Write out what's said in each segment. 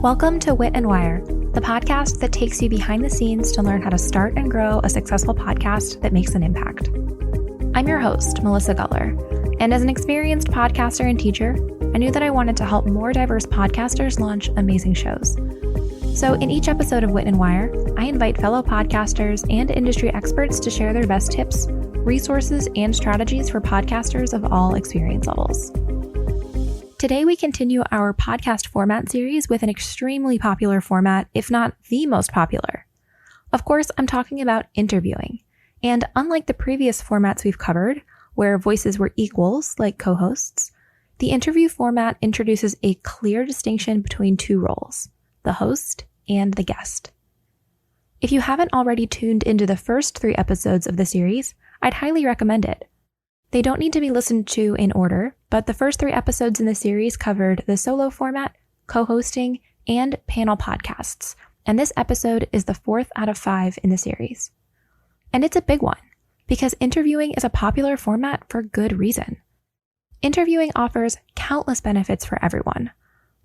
Welcome to Wit and Wire, the podcast that takes you behind the scenes to learn how to start and grow a successful podcast that makes an impact. I'm your host, Melissa Guller, and as an experienced podcaster and teacher, I knew that I wanted to help more diverse podcasters launch amazing shows. So in each episode of Wit and Wire, I invite fellow podcasters and industry experts to share their best tips, resources, and strategies for podcasters of all experience levels. Today, we continue our podcast format series with an extremely popular format, if not the most popular. Of course, I'm talking about interviewing. And unlike the previous formats we've covered, where voices were equals, like co-hosts, the interview format introduces a clear distinction between two roles, the host and the guest. If you haven't already tuned into the first 3 episodes of the series, I'd highly recommend it. They don't need to be listened to in order, but the first 3 episodes in the series covered the solo format, co-hosting, and panel podcasts, and this episode is the 4th out of 5 in the series. And it's a big one, because interviewing is a popular format for good reason. Interviewing offers countless benefits for everyone.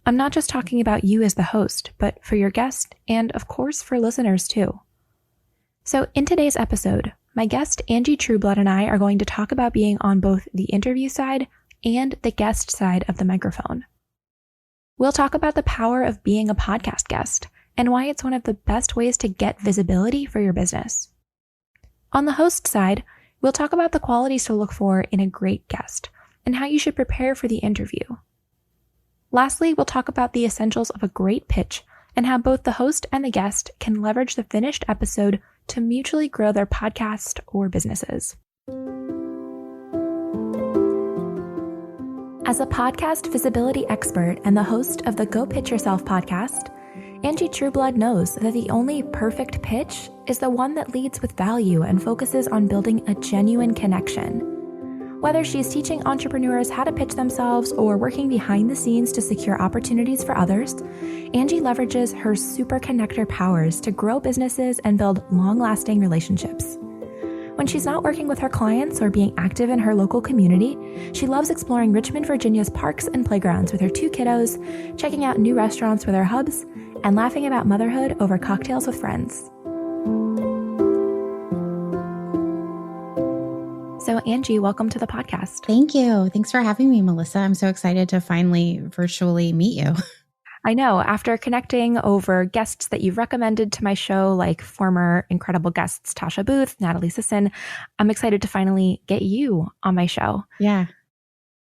I'm not just talking about you as the host, but for your guest and, of course, for listeners too. So in today's episode, my guest Angie Trueblood and I are going to talk about being on both the interview side and the guest side of the microphone. We'll talk about the power of being a podcast guest and why it's one of the best ways to get visibility for your business. On the host side, we'll talk about the qualities to look for in a great guest and how you should prepare for the interview. Lastly, we'll talk about the essentials of a great pitch and how both the host and the guest can leverage the finished episode to mutually grow their podcast or businesses. As a podcast visibility expert and the host of the Go Pitch Yourself podcast, Angie Trueblood knows that the only perfect pitch is the one that leads with value and focuses on building a genuine connection. Whether she's teaching entrepreneurs how to pitch themselves or working behind the scenes to secure opportunities for others, Angie leverages her super connector powers to grow businesses and build long-lasting relationships. When she's not working with her clients or being active in her local community, she loves exploring Richmond, Virginia's parks and playgrounds with her 2 kiddos, checking out new restaurants with her hubs, and laughing about motherhood over cocktails with friends. So Angie, welcome to the podcast. Thank you. Thanks for having me, Melissa. I'm so excited to finally virtually meet you. I know. After connecting over guests that you've recommended to my show, like former incredible guests Tasha Booth, Natalie Sisson, I'm excited to finally get you on my show. Yeah.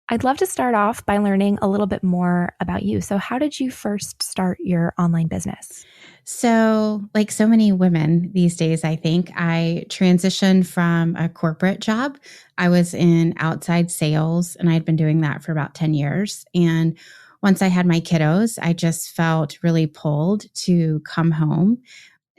I'd love to start off by learning a little bit more about you. So how did you first start your online business? So like so many women these days, I think I transitioned from a corporate job. I was in outside sales and I'd been doing that for about 10 years. And once I had my kiddos, I just felt really pulled to come home.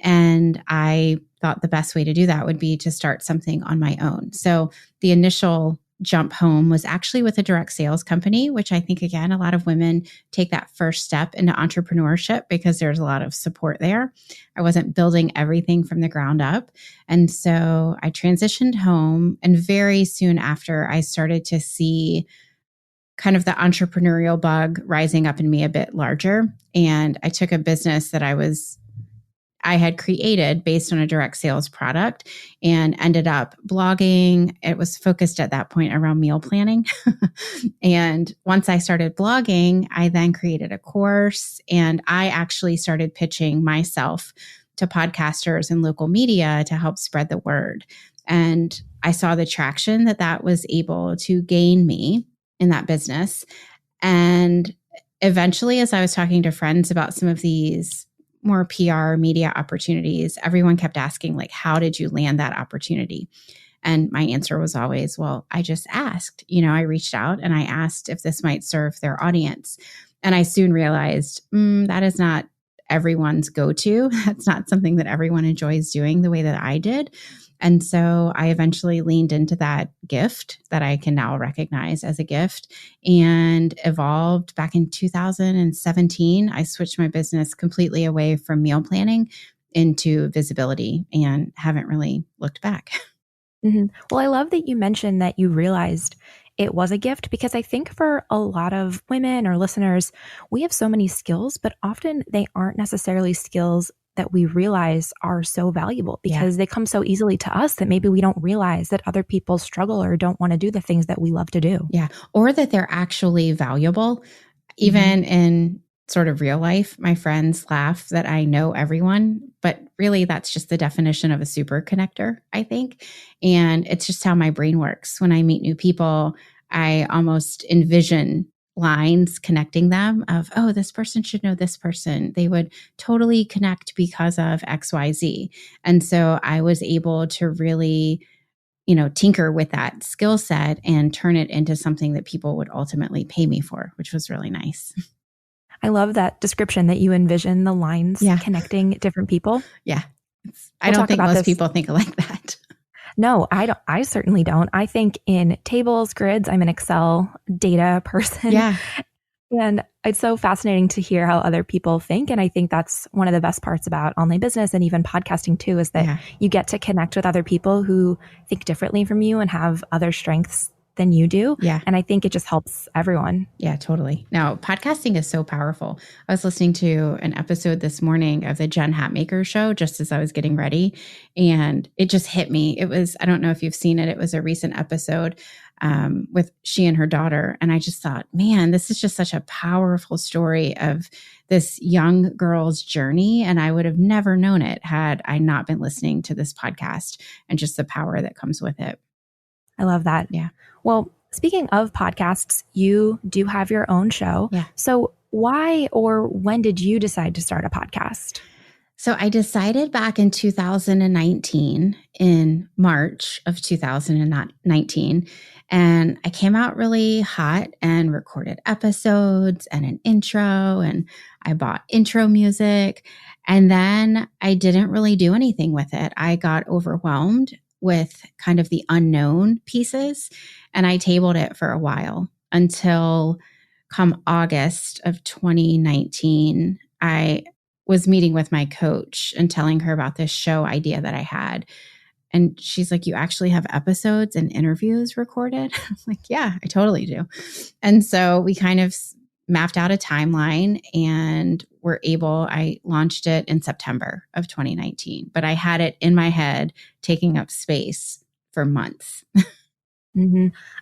And I thought the best way to do that would be to start something on my own. So the initial jump home was actually with a direct sales company, which I think, again, a lot of women take that first step into entrepreneurship because there's a lot of support there. I wasn't building everything from the ground up. And so I transitioned home, and very soon after, I started to see kind of the entrepreneurial bug rising up in me a bit larger. And I took a business that I had created based on a direct sales product and ended up blogging. It was focused at that point around meal planning. And once I started blogging, I then created a course, and I actually started pitching myself to podcasters and local media to help spread the word. And I saw the traction that was able to gain me in that business. And eventually, as I was talking to friends about some of these more PR media opportunities, everyone kept asking, like, how did you land that opportunity? And my answer was always, well, I just asked. I reached out and I asked if this might serve their audience. And I soon realized that is not everyone's go-to. That's not something that everyone enjoys doing the way that I did. And so I eventually leaned into that gift that I can now recognize as a gift and evolved. Back in 2017, I switched my business completely away from meal planning into visibility and haven't really looked back. Mm-hmm. Well, I love that you mentioned that you realized it was a gift, because I think for a lot of women or listeners, we have so many skills, but often they aren't necessarily skills that we realize are so valuable because they come so easily to us that maybe we don't realize that other people struggle or don't want to do the things that we love to do. Yeah. Or that they're actually valuable. Even in sort of real life, my friends laugh that I know everyone, but really that's just the definition of a super connector, I think. And it's just how my brain works. When I meet new people, I almost envision lines connecting them of, oh, this person should know this person. They would totally connect because of XYZ. And so I was able to really, tinker with that skill set and turn it into something that people would ultimately pay me for, which was really nice. I love that description that you envision the lines connecting different people. Yeah. I don't think most people think like that. No, I don't. I certainly don't. I think in tables, grids. I'm an Excel data person. Yeah. And it's so fascinating to hear how other people think. And I think that's one of the best parts about online business and even podcasting too, is that you get to connect with other people who think differently from you and have other strengths than you do. Yeah. And I think it just helps everyone. Yeah, totally. Now, podcasting is so powerful. I was listening to an episode this morning of the Jen Hatmaker show just as I was getting ready, and it just hit me. It was, I don't know if you've seen it. It was a recent episode with she and her daughter. And I just thought, man, this is just such a powerful story of this young girl's journey. And I would have never known it had I not been listening to this podcast and just the power that comes with it. I love that. Yeah. Well, speaking of podcasts, you do have your own show. Yeah. So why or when did you decide to start a podcast? So I decided back in 2019, in March of 2019, and I came out really hot and recorded episodes and an intro, and I bought intro music. And then I didn't really do anything with it. I got overwhelmed with kind of the unknown pieces, and I tabled it for a while until come August of 2019, I was meeting with my coach and telling her about this show idea that I had. And she's like, you actually have episodes and interviews recorded? I'm like, yeah, I totally do. And so we kind of mapped out a timeline and I launched it in September of 2019, but I had it in my head taking up space for months.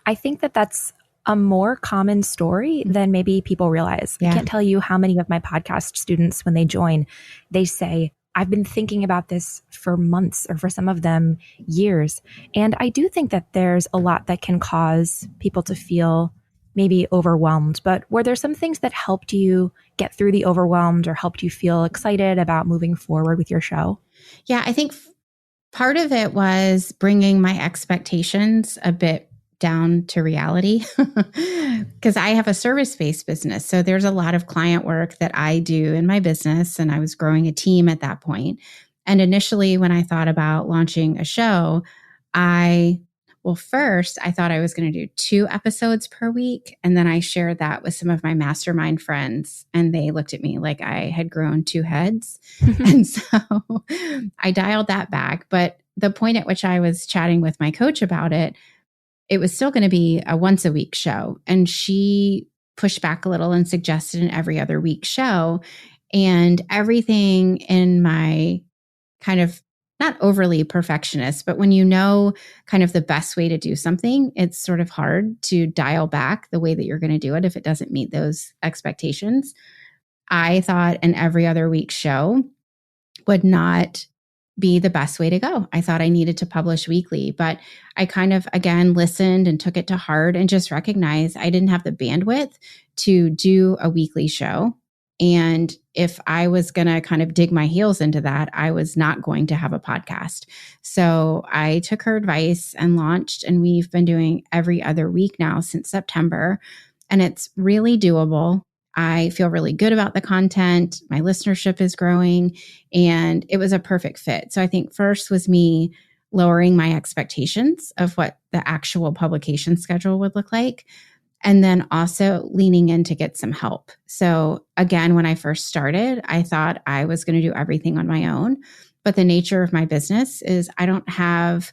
I think that that's a more common story than maybe people realize. Yeah. I can't tell you how many of my podcast students, when they join, they say, I've been thinking about this for months, or for some of them, years. And I do think that there's a lot that can cause people to feel maybe overwhelmed. But were there some things that helped you get through the overwhelmed or helped you feel excited about moving forward with your show? Yeah, I think part of it was bringing my expectations a bit down to reality, because I have a service-based business. So there's a lot of client work that I do in my business, and I was growing a team at that point. And initially, when I thought about launching a show, first I thought I was going to do 2 episodes per week. And then I shared that with some of my mastermind friends, and they looked at me like I had grown 2 heads. And so I dialed that back. But the point at which I was chatting with my coach about it was still going to be a once a week show. And she pushed back a little and suggested an every other week show. And everything in my kind of, not overly perfectionist, but when you know kind of the best way to do something, it's sort of hard to dial back the way that you're going to do it if it doesn't meet those expectations. I thought an every other week show would not be the best way to go. I thought I needed to publish weekly, but I kind of, again, listened and took it to heart and just recognized I didn't have the bandwidth to do a weekly show. And if I was going to kind of dig my heels into that, I was not going to have a podcast. So I took her advice and launched, and we've been doing every other week now since September, and it's really doable. I feel really good about the content. My listenership is growing, and it was a perfect fit. So I think first was me lowering my expectations of what the actual publication schedule would look like, and then also leaning in to get some help. So again, when I first started, I thought I was going to do everything on my own, but the nature of my business is I don't have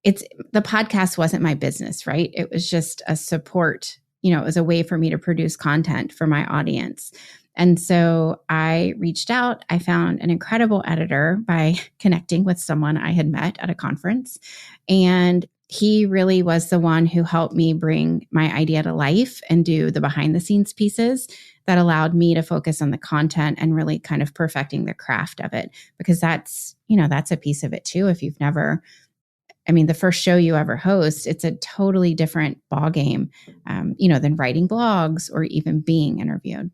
the podcast wasn't my business, right? It was just a support, it was a way for me to produce content for my audience. And so I reached out. I found an incredible editor by connecting with someone I had met at a conference. And he really was the one who helped me bring my idea to life and do the behind the scenes pieces that allowed me to focus on the content and really kind of perfecting the craft of it. Because that's a piece of it too. If you've never, the first show you ever host, it's a totally different ballgame, than writing blogs or even being interviewed.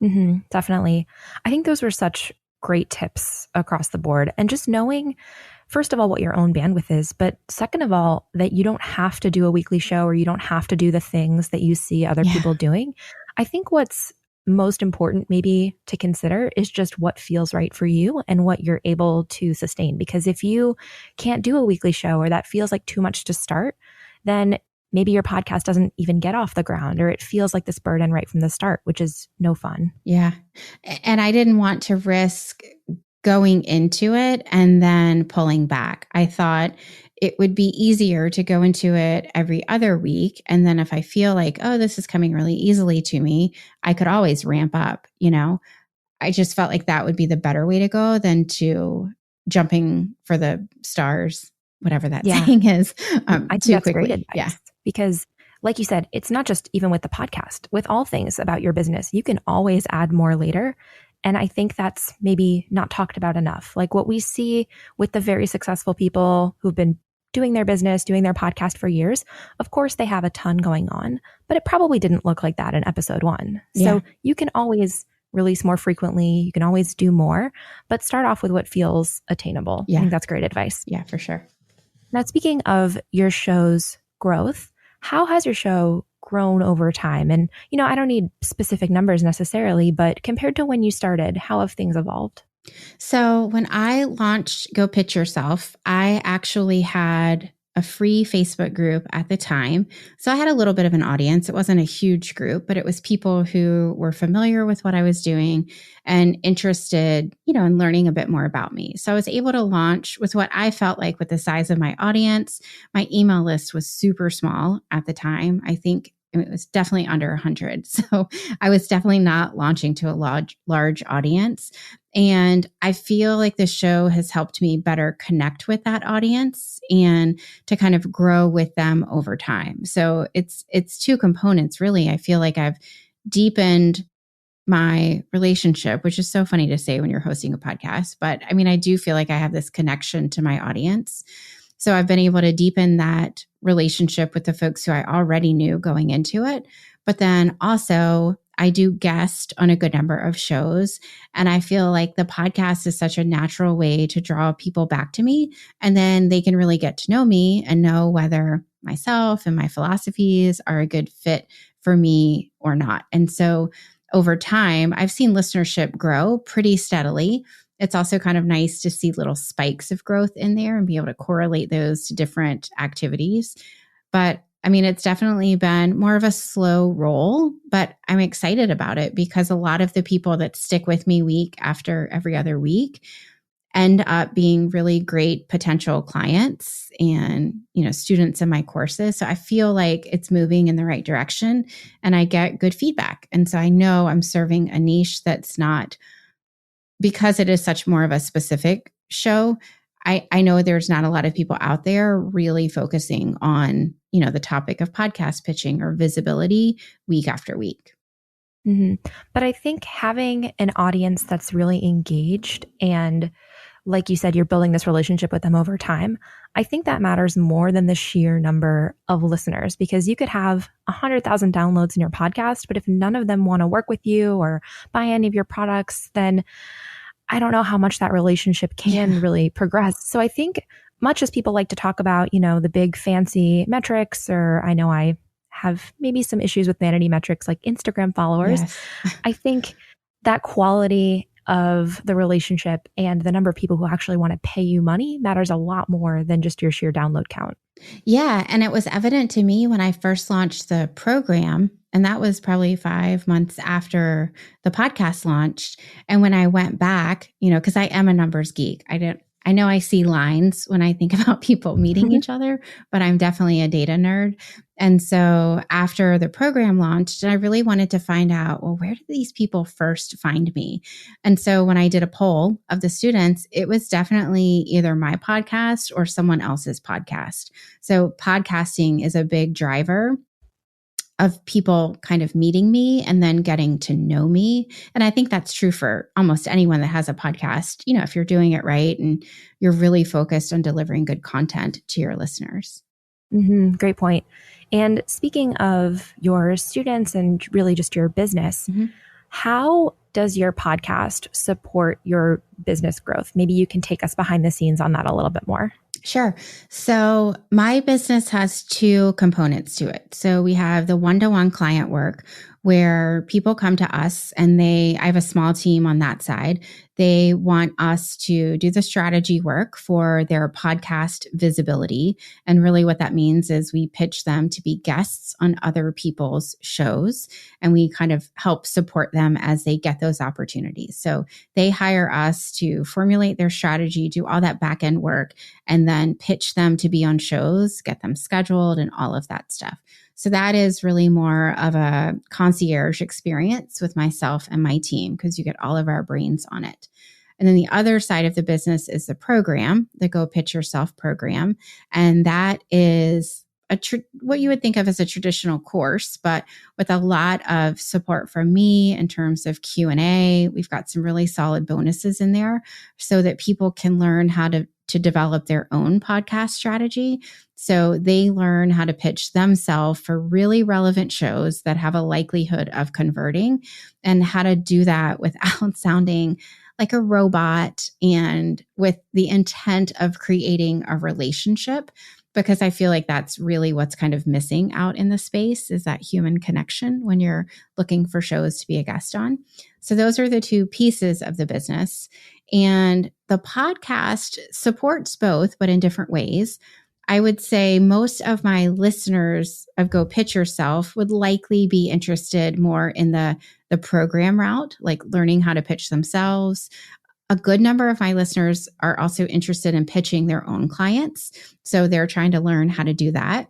Mm-hmm, definitely. I think those were such great tips across the board. And just knowing, first of all, what your own bandwidth is, but second of all, that you don't have to do a weekly show or you don't have to do the things that you see other people doing. I think what's most important maybe to consider is just what feels right for you and what you're able to sustain. Because if you can't do a weekly show or that feels like too much to start, then maybe your podcast doesn't even get off the ground or it feels like this burden right from the start, which is no fun. Yeah. And I didn't want to risk going into it and then pulling back. I thought it would be easier to go into it every other week. And then if I feel like, oh, this is coming really easily to me, I could always ramp up, I just felt like that would be the better way to go than to jumping for the stars, whatever that saying is, I think too that's quickly. great advice. Because like you said, it's not just even with the podcast, with all things about your business, you can always add more later. And I think that's maybe not talked about enough. Like what we see with the very successful people who've been doing their business, doing their podcast for years, of course they have a ton going on, but it probably didn't look like that in episode 1. So you can always release more frequently. You can always do more, but start off with what feels attainable. I think that's great advice. Yeah, for sure. Now, speaking of your show's growth, how has your show grown over time? And, I don't need specific numbers necessarily, but compared to when you started, how have things evolved? So when I launched Go Pitch Yourself, I actually had a free Facebook group at the time. So I had a little bit of an audience. It wasn't a huge group, but it was people who were familiar with what I was doing and interested, in learning a bit more about me. So I was able to launch with what I felt like with the size of my audience. My email list was super small at the time. I think it was definitely under 100. So I was definitely not launching to a large audience. And I feel like the show has helped me better connect with that audience and to kind of grow with them over time. So it's two components, really. I feel like I've deepened my relationship, which is so funny to say when you're hosting a podcast. But I do feel like I have this connection to my audience. So I've been able to deepen that relationship with the folks who I already knew going into it. But then also I do guest on a good number of shows. And I feel like the podcast is such a natural way to draw people back to me. And then they can really get to know me and know whether myself and my philosophies are a good fit for me or not. And so over time, I've seen listenership grow pretty steadily. It's also kind of nice to see little spikes of growth in there and be able to correlate those to different activities. But it's definitely been more of a slow roll, but I'm excited about it because a lot of the people that stick with me week after every other week end up being really great potential clients and, students in my courses. So I feel like it's moving in the right direction and I get good feedback. And so I know I'm serving a niche that's not, because it is such more of a specific show. I know there's not a lot of people out there really focusing on, the topic of podcast pitching or visibility week after week. Mm-hmm. But I think having an audience that's really engaged and, like you said, you're building this relationship with them over time, I think that matters more than the sheer number of listeners, because you could have 100,000 downloads in your podcast, but if none of them want to work with you or buy any of your products, then I don't know how much that relationship can really progress. So I think much as people like to talk about, the big fancy metrics, or I know I have maybe some issues with vanity metrics like Instagram followers, I think that quality of the relationship and the number of people who actually want to pay you money matters a lot more than just your sheer download count. Yeah. And it was evident to me when I first launched the program, and that was probably 5 months after the podcast launched. And when I went back, because I am a numbers geek, I know I see lines when I think about people meeting each other, but I'm definitely a data nerd. And so after the program launched, I really wanted to find out, well, where did these people first find me? And so when I did a poll of the students, it was definitely either my podcast or someone else's podcast. So podcasting is a big driver of people kind of meeting me and then getting to know me. And I think that's true for almost anyone that has a podcast, if you're doing it right and you're really focused on delivering good content to your listeners. Great point. And speaking of your students and really just your business, how does your podcast support your business growth? Maybe you can take us behind the scenes on that a little bit more. Sure. So my business has two components to it. So we have the one-to-one client work where people come to us and I have a small team on that side. They want us to do the strategy work for their podcast visibility. And really what that means is we pitch them to be guests on other people's shows, and we kind of help support them as they get those opportunities. So they hire us to formulate their strategy, do all that back end work, and then pitch them to be on shows, get them scheduled, and all of that stuff. So that is really more of a concierge experience with myself and my team because you get all of our brains on it. And then the other side of the business is the program, the Go Pitch Yourself program. And that is what you would think of as a traditional course, but with a lot of support from me in terms of Q&A. We've got some really solid bonuses in there so that people can learn how to develop their own podcast strategy. So they learn how to pitch themselves for really relevant shows that have a likelihood of converting, and how to do that without sounding like a robot and with the intent of creating a relationship. Because I feel like that's really what's kind of missing out in the space is that human connection when you're looking for shows to be a guest on. So those are the two pieces of the business. And the podcast supports both, but in different ways. I would say most of my listeners of Go Pitch Yourself would likely be interested more in the program route, like learning how to pitch themselves. A good number of my listeners are also interested in pitching their own clients. So they're trying to learn how to do that.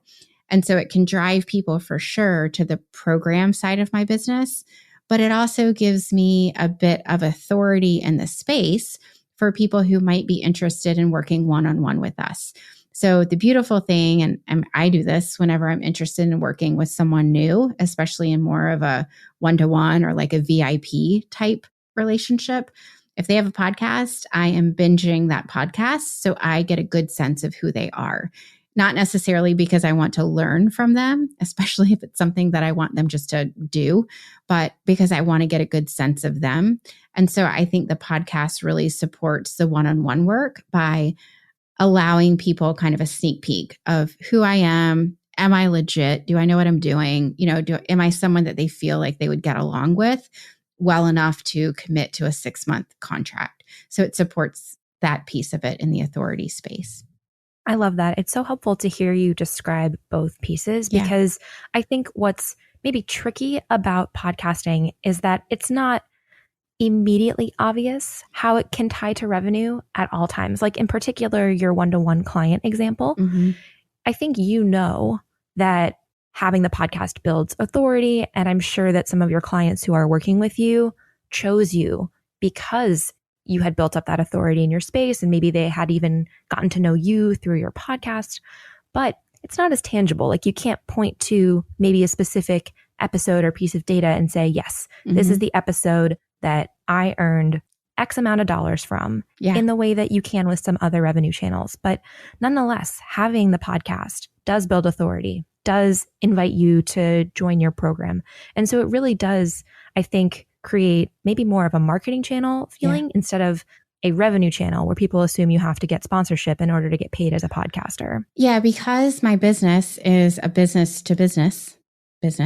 And so it can drive people for sure to the program side of my business, but it also gives me a bit of authority in the space for people who might be interested in working one-on-one with us. So the beautiful thing, and I do this whenever I'm interested in working with someone new, especially in more of a one-to-one or like a VIP type relationship. If they have a podcast, I am binging that podcast so I get a good sense of who they are. Not necessarily because I want to learn from them, especially if it's something that I want them just to do, but because I want to get a good sense of them. And so I think the podcast really supports the one-on-one work by allowing people kind of a sneak peek of who I am. Am I legit? Do I know what I'm doing? Am I someone that they feel like they would get along with well enough to commit to a 6-month contract? So it supports that piece of it in the authority space. I love that. It's so helpful to hear you describe both pieces because I think what's maybe tricky about podcasting is that it's not immediately obvious how it can tie to revenue at all times. Like in particular, your one-to-one client example, I think that having the podcast builds authority. And I'm sure that some of your clients who are working with you chose you because you had built up that authority in your space, and maybe they had even gotten to know you through your podcast, but it's not as tangible. Like you can't point to maybe a specific episode or piece of data and say, yes, this is the episode that I earned X amount of dollars from in the way that you can with some other revenue channels. But nonetheless, having the podcast does build authority, does invite you to join your program. And so it really does, I think, create maybe more of a marketing channel feeling instead of a revenue channel where people assume you have to get sponsorship in order to get paid as a podcaster. Yeah, because my business is a business to business. It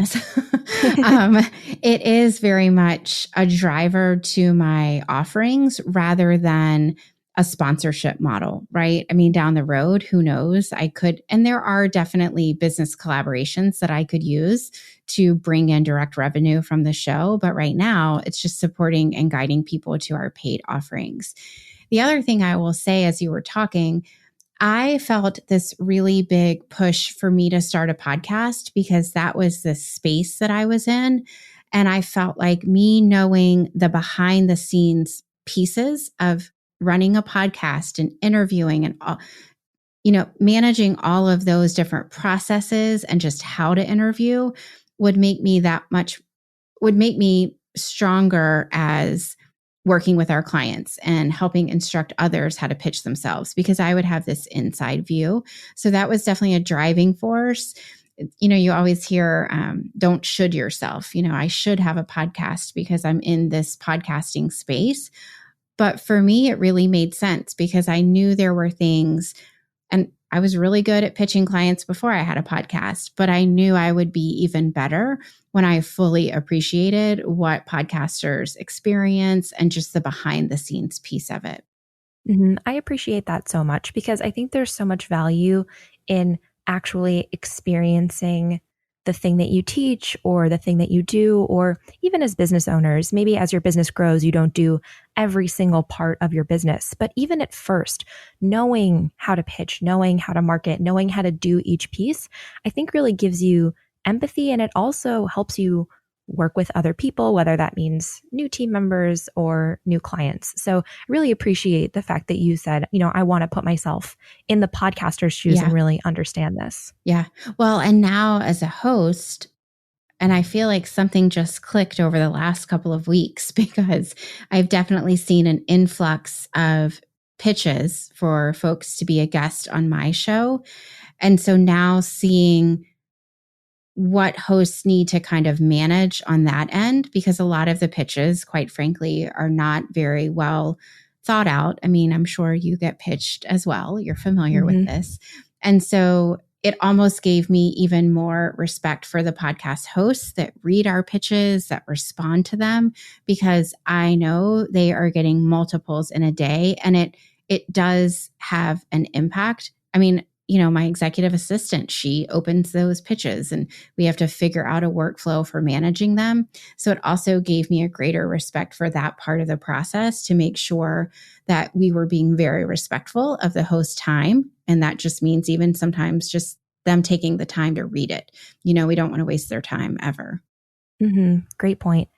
is very much a driver to my offerings rather than a sponsorship model, right? I mean, down the road, who knows? I could, and there are definitely business collaborations that I could use to bring in direct revenue from the show. But right now, it's just supporting and guiding people to our paid offerings. The other thing I will say as you were talking, I felt this really big push for me to start a podcast because that was the space that I was in. And I felt like me knowing the behind the scenes pieces of running a podcast and interviewing and all, managing all of those different processes and just how to interview would make me stronger as working with our clients and helping instruct others how to pitch themselves because I would have this inside view. So that was definitely a driving force. You always hear, don't should yourself. I should have a podcast because I'm in this podcasting space. But for me, it really made sense because I knew there were things, and I was really good at pitching clients before I had a podcast, but I knew I would be even better when I fully appreciated what podcasters experience and just the behind the scenes piece of it. I appreciate that so much because I think there's so much value in actually experiencing the thing that you teach or the thing that you do, or even as business owners, maybe as your business grows, you don't do every single part of your business. But even at first, knowing how to pitch, knowing how to market, knowing how to do each piece, I think really gives you empathy. And it also helps you work with other people, whether that means new team members or new clients. So I really appreciate the fact that you said, I want to put myself in the podcaster's shoes and really understand this. Yeah. Well, and now as a host, and I feel like something just clicked over the last couple of weeks because I've definitely seen an influx of pitches for folks to be a guest on my show. And so now seeing what hosts need to kind of manage on that end, because a lot of the pitches, quite frankly, are not very well thought out. I mean, I'm sure you get pitched as well. You're familiar with this. And so it almost gave me even more respect for the podcast hosts that read our pitches, that respond to them, because I know they are getting multiples in a day, and it does have an impact. I mean, my executive assistant, she opens those pitches and we have to figure out a workflow for managing them. So it also gave me a greater respect for that part of the process to make sure that we were being very respectful of the host time. And that just means even sometimes just them taking the time to read it. We don't want to waste their time ever. Great point.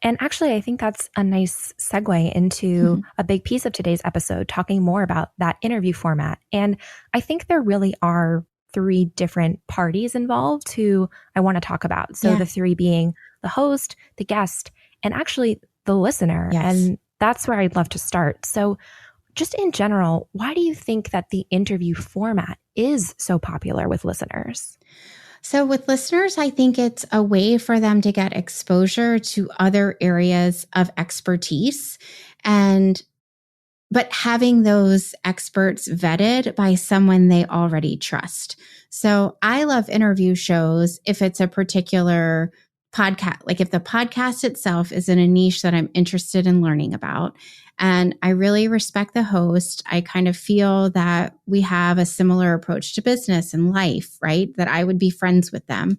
And actually, I think that's a nice segue into a big piece of today's episode, talking more about that interview format. And I think there really are 3 different parties involved who I want to talk about. So the 3 being the host, the guest, and actually the listener. Yes. And that's where I'd love to start. So just in general, why do you think that the interview format is so popular with listeners? So with listeners, I think it's a way for them to get exposure to other areas of expertise, but having those experts vetted by someone they already trust. So I love interview shows if it's a particular podcast, like if the podcast itself is in a niche that I'm interested in learning about. And I really respect the host. I kind of feel that we have a similar approach to business and life, right? That I would be friends with them.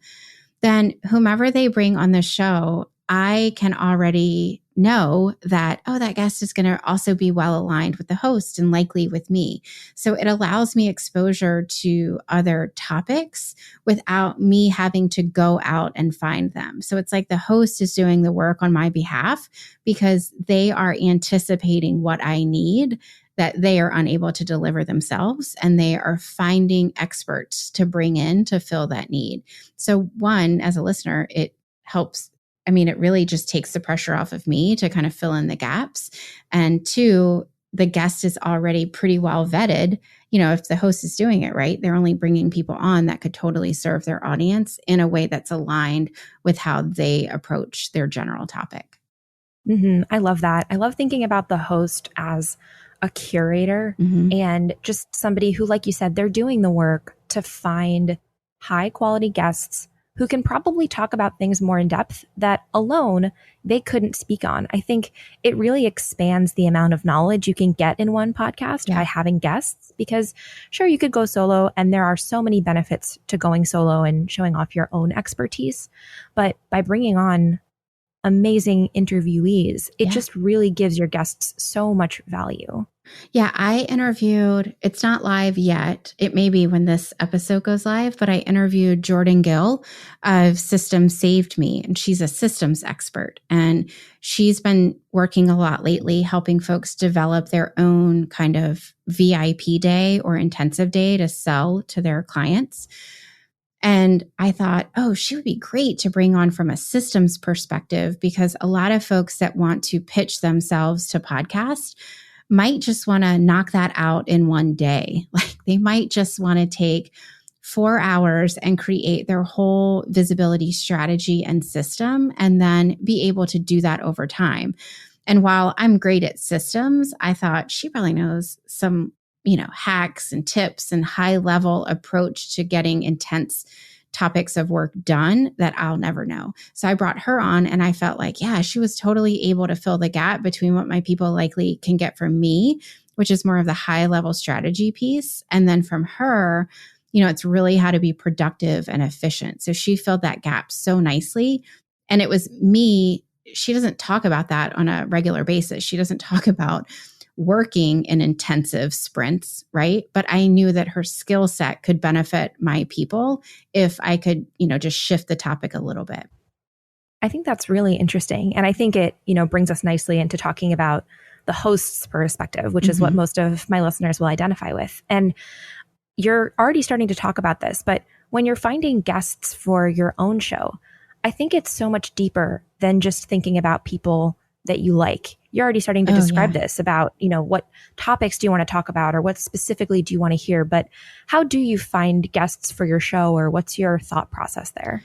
Then whomever they bring on the show, I can already know that, that guest is going to also be well aligned with the host and likely with me. So it allows me exposure to other topics without me having to go out and find them. So it's like the host is doing the work on my behalf because they are anticipating what I need that they are unable to deliver themselves, and they are finding experts to bring in to fill that need. So one, as a listener, it helps. I mean, it really just takes the pressure off of me to kind of fill in the gaps. And 2, the guest is already pretty well vetted. If the host is doing it right, they're only bringing people on that could totally serve their audience in a way that's aligned with how they approach their general topic. I love that. I love thinking about the host as a curator and just somebody who, like you said, they're doing the work to find high quality guests who can probably talk about things more in depth that alone they couldn't speak on. I think it really expands the amount of knowledge you can get in one podcast by having guests, because sure, you could go solo and there are so many benefits to going solo and showing off your own expertise. But by bringing on amazing interviewees. It Yeah. just really gives your guests so much value. Yeah, I interviewed, it's not live yet. It may be when this episode goes live, but I interviewed Jordan Gill of Systems Saved Me, and she's a systems expert. And she's been working a lot lately, helping folks develop their own kind of VIP day or intensive day to sell to their clients. And I thought, oh, she would be great to bring on from a systems perspective, because a lot of folks that want to pitch themselves to podcasts might just want to knock that out in one day. Like they might just want to take 4 hours and create their whole visibility strategy and system, and then be able to do that over time. And while I'm great at systems, I thought she probably knows some, hacks and tips and high level approach to getting intense topics of work done that I'll never know. So I brought her on, and I felt like, yeah, she was totally able to fill the gap between what my people likely can get from me, which is more of the high level strategy piece. And then from her, it's really how to be productive and efficient. So she filled that gap so nicely. And it was me. She doesn't talk about that on a regular basis. She doesn't talk about working in intensive sprints, right? But I knew that her skill set could benefit my people if I could, just shift the topic a little bit. I think that's really interesting. And I think it, brings us nicely into talking about the host's perspective, which is what most of my listeners will identify with. And you're already starting to talk about this, but when you're finding guests for your own show, I think it's so much deeper than just thinking about people that you like. You're already starting to describe this about, what topics do you want to talk about, or what specifically do you want to hear? But how do you find guests for your show, or what's your thought process there?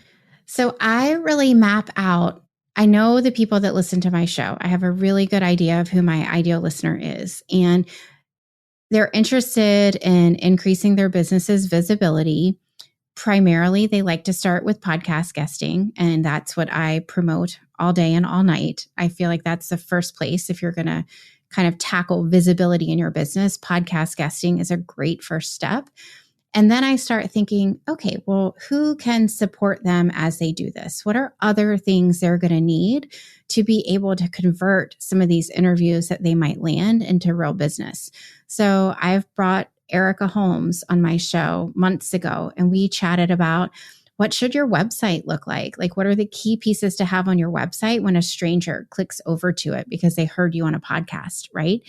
So I really map out, I know the people that listen to my show. I have a really good idea of who my ideal listener is. And they're interested in increasing their business's visibility. Primarily, they like to start with podcast guesting, and that's what I promote all day and all night. I feel like that's the first place if you're going to kind of tackle visibility in your business. Podcast guesting is a great first step. And then I start thinking, okay, well, who can support them as they do this? What are other things they're going to need to be able to convert some of these interviews that they might land into real business? So I've brought Erica Holmes on my show months ago, and we chatted about what should your website look like? Like, what are the key pieces to have on your website when a stranger clicks over to it because they heard you on a podcast, right?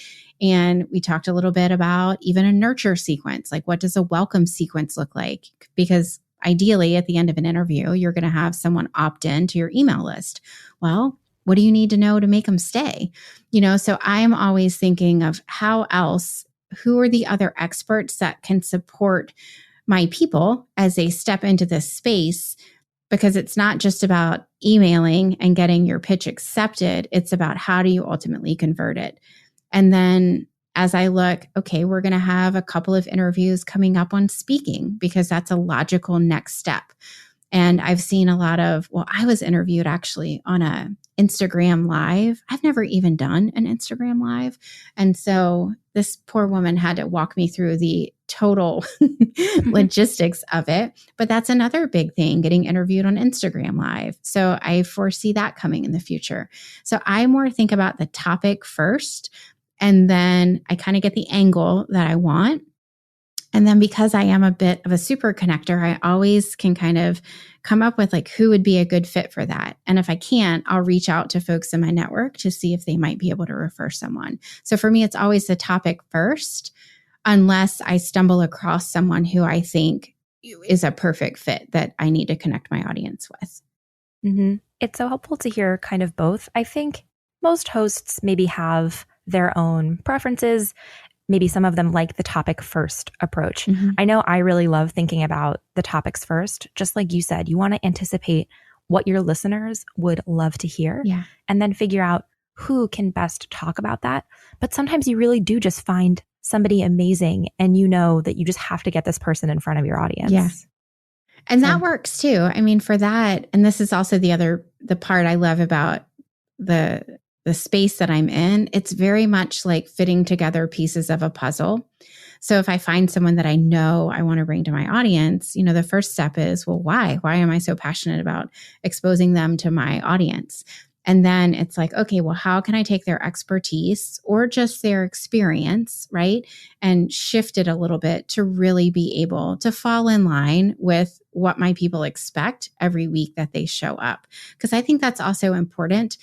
And we talked a little bit about even a nurture sequence. Like, what does a welcome sequence look like? Because ideally, at the end of an interview, you're going to have someone opt in to your email list. Well, what do you need to know to make them stay? So I'm always thinking of who are the other experts that can support my people as they step into this space, because it's not just about emailing and getting your pitch accepted. It's about how do you ultimately convert it? And then as I look, okay, we're going to have a couple of interviews coming up on speaking, because that's a logical next step. And I've seen a lot of, I was interviewed actually on a Instagram Live. I've never even done an Instagram Live. And so this poor woman had to walk me through the total logistics of it. But that's another big thing, getting interviewed on Instagram Live. So I foresee that coming in the future. So I more think about the topic first, and then I kind of get the angle that I want. And then because I am a bit of a super connector, I always can kind of come up with like who would be a good fit for that. And if I can't, I'll reach out to folks in my network to see if they might be able to refer someone. So for me, it's always the topic first, unless I stumble across someone who I think is a perfect fit that I need to connect my audience with. Mm-hmm. It's so helpful to hear kind of both. I think most hosts maybe have their own preferences. Maybe some of them like the topic first approach. Mm-hmm. I know I really love thinking about the topics first. Just like you said, you want to anticipate what your listeners would love to hear, and then figure out who can best talk about that. But sometimes you really do just find somebody amazing, and you know that you just have to get this person in front of your audience. Yes. And that works too. I mean, for that, and this is also the part I love about the space that I'm in, it's very much like fitting together pieces of a puzzle. So if I find someone that I know I want to bring to my audience, the first step is, well, why? Why am I so passionate about exposing them to my audience? And then it's like, okay, well, how can I take their expertise or just their experience, right? And shift it a little bit to really be able to fall in line with what my people expect every week that they show up. Because I think that's also important.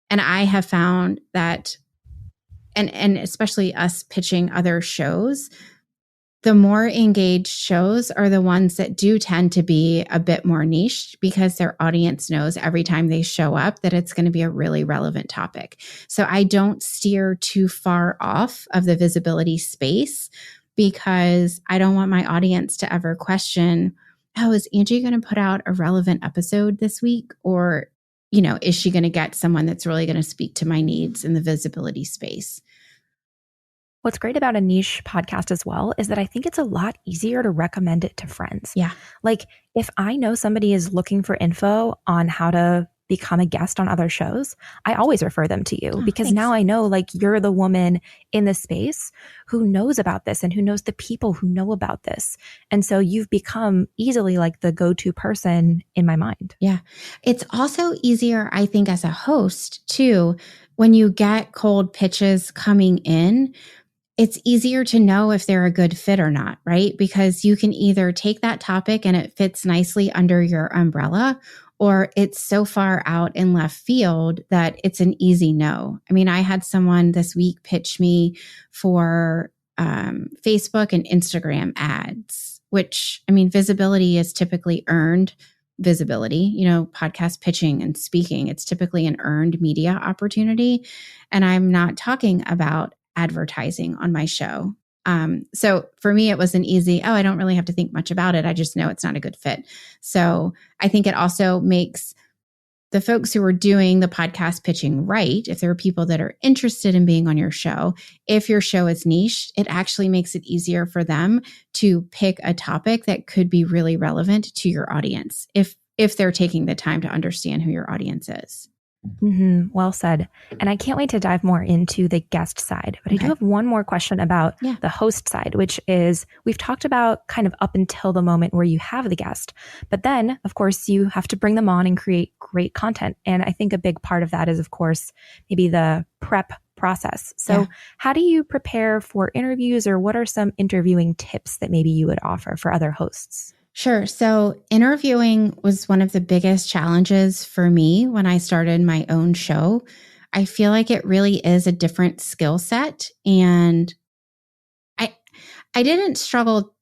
And I have found that, and especially us pitching other shows, the more engaged shows are the ones that do tend to be a bit more niche because their audience knows every time they show up that it's going to be a really relevant topic. So I don't steer too far off of the visibility space because I don't want my audience to ever question, oh, is Angie going to put out a relevant episode this week? Or, is she going to get someone that's really going to speak to my needs in the visibility space? What's great about a niche podcast as well is that I think it's a lot easier to recommend it to friends. Yeah. Like if I know somebody is looking for info on how to become a guest on other shows, I always refer them to you because now I know like you're the woman in the space who knows about this and who knows the people who know about this. And so you've become easily like the go-to person in my mind. Yeah. It's also easier, I think, as a host too, when you get cold pitches coming in. It's easier to know if they're a good fit or not, right? Because you can either take that topic and it fits nicely under your umbrella, or it's so far out in left field that it's an easy no. I mean, I had someone this week pitch me for Facebook and Instagram ads, which, I mean, visibility is typically earned visibility, podcast pitching and speaking. It's typically an earned media opportunity. And I'm not talking about advertising on my show. So for me, it was an easy, I don't really have to think much about it. I just know it's not a good fit. So I think it also makes the folks who are doing the podcast pitching right, if there are people that are interested in being on your show, if your show is niche, it actually makes it easier for them to pick a topic that could be really relevant to your audience if they're taking the time to understand who your audience is. Mm-hmm. Well said. And I can't wait to dive more into the guest side. But I do have one more question about the host side, which is we've talked about kind of up until the moment where you have the guest. But then, of course, you have to bring them on and create great content. And I think a big part of that is, of course, maybe the prep process. So how do you prepare for interviews, or what are some interviewing tips that maybe you would offer for other hosts? Sure. So interviewing was one of the biggest challenges for me when I started my own show. I feel like it really is a different skill set. And I didn't struggle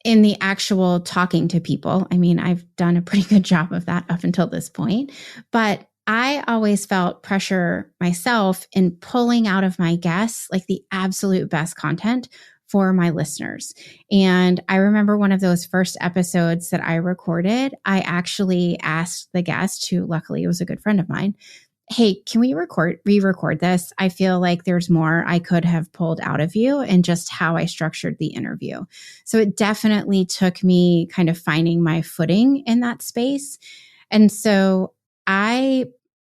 in the actual talking to people. I mean, I've done a pretty good job of that up until this point, but I always felt pressure myself in pulling out of my guests like the absolute best content for my listeners. And I remember one of those first episodes that I recorded, I actually asked the guest, who luckily was a good friend of mine, hey, can we re-record this? I feel like there's more I could have pulled out of you and just how I structured the interview. So it definitely took me kind of finding my footing in that space. And so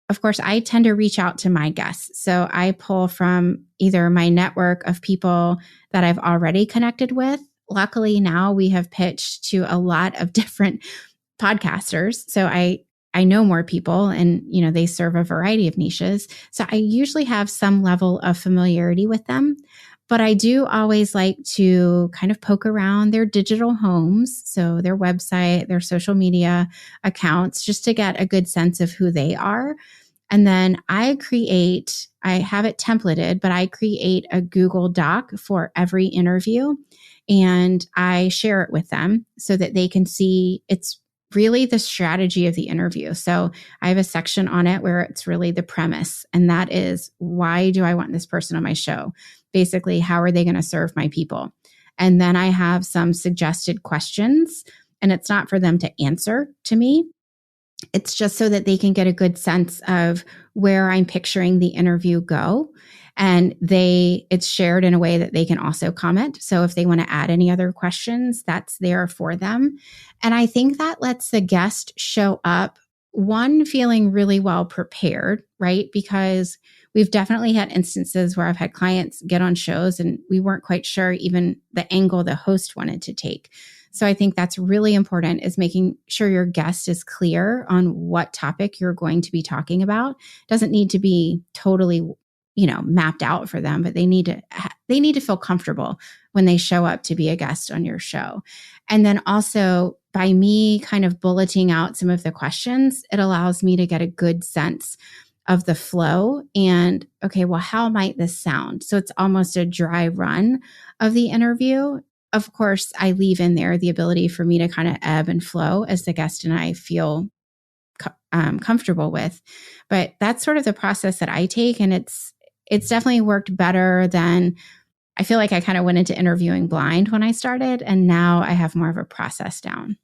of course, I tend to reach out to my guests. So I pull from either my network of people that I've already connected with. Luckily, now we have pitched to a lot of different podcasters. So I know more people, and they serve a variety of niches. So I usually have some level of familiarity with them. But I do always like to kind of poke around their digital homes, so their website, their social media accounts, just to get a good sense of who they are. And then I have it templated, but I create a Google Doc for every interview, and I share it with them so that they can see it's really the strategy of the interview. So I have a section on it where it's really the premise, and that is, why do I want this person on my show? Basically, how are they going to serve my people? And then I have some suggested questions, and it's not for them to answer to me. It's just so that they can get a good sense of where I'm picturing the interview go. And it's shared in a way that they can also comment. So if they want to add any other questions, that's there for them. And I think that lets the guest show up, one, feeling really well prepared, right? Because we've definitely had instances where I've had clients get on shows and we weren't quite sure even the angle the host wanted to take. So I think that's really important, is making sure your guest is clear on what topic you're going to be talking about. Doesn't need to be totally, mapped out for them, but they need to feel comfortable when they show up to be a guest on your show. And then also, by me kind of bulleting out some of the questions, it allows me to get a good sense of the flow and, okay, well, how might this sound? So it's almost a dry run of the interview. Of course, I leave in there the ability for me to kind of ebb and flow as the guest and I feel comfortable with. But that's sort of the process that I take. And it's definitely worked better than, I feel like I kind of went into interviewing blind when I started, and now I have more of a process down.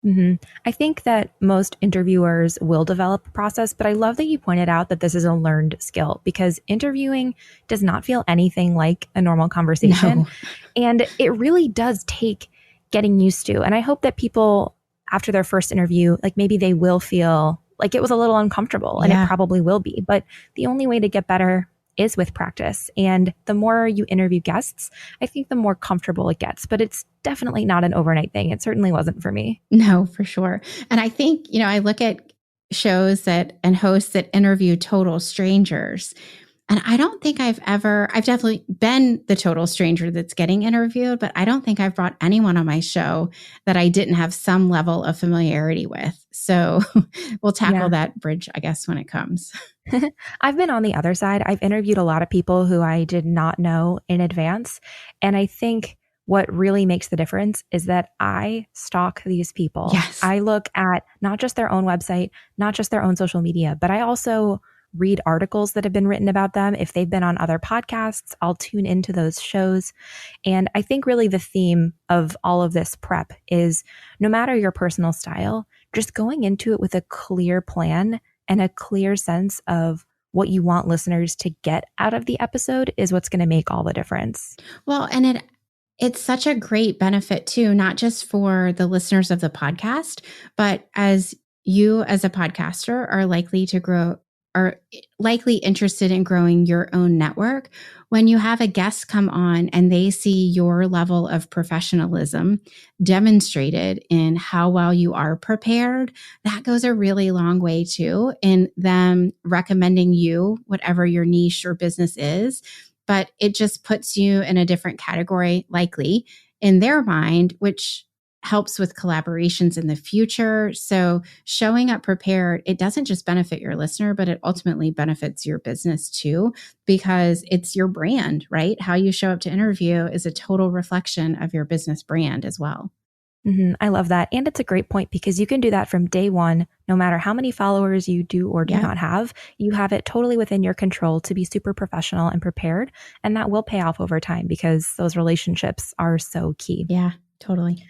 Mm-hmm. I think that most interviewers will develop a process, but I love that you pointed out that this is a learned skill, because interviewing does not feel anything like a normal conversation. No. And it really does take getting used to. And I hope that people, after their first interview, like maybe they will feel like it was a little uncomfortable, and it probably will be. But the only way to get better is with practice. And the more you interview guests, I think the more comfortable it gets. But it's definitely not an overnight thing. It certainly wasn't for me. No, for sure. And I think, I look at shows and hosts that interview total strangers. And I don't think I've definitely been the total stranger that's getting interviewed, but I don't think I've brought anyone on my show that I didn't have some level of familiarity with. So we'll tackle that bridge, I guess, when it comes. I've been on the other side. I've interviewed a lot of people who I did not know in advance. And I think what really makes the difference is that I stalk these people. Yes. I look at not just their own website, not just their own social media, but I also read articles that have been written about them. If they've been on other podcasts, I'll tune into those shows. And I think really the theme of all of this prep is, no matter your personal style, just going into it with a clear plan and a clear sense of what you want listeners to get out of the episode is what's going to make all the difference. Well, and it's such a great benefit too, not just for the listeners of the podcast, but as you as a podcaster are likely interested in growing your own network. When you have a guest come on and they see your level of professionalism demonstrated in how well you are prepared, that goes a really long way too in them recommending you, whatever your niche or business is. But it just puts you in a different category, likely in their mind, which helps with collaborations in the future. So showing up prepared, it doesn't just benefit your listener, but it ultimately benefits your business too, because it's your brand, right? How you show up to interview is a total reflection of your business brand as well. Mm-hmm. I love that. And it's a great point, because you can do that from day one, no matter how many followers you do or do not have. You have it totally within your control to be super professional and prepared. And that will pay off over time, because those relationships are so key. Yeah, totally.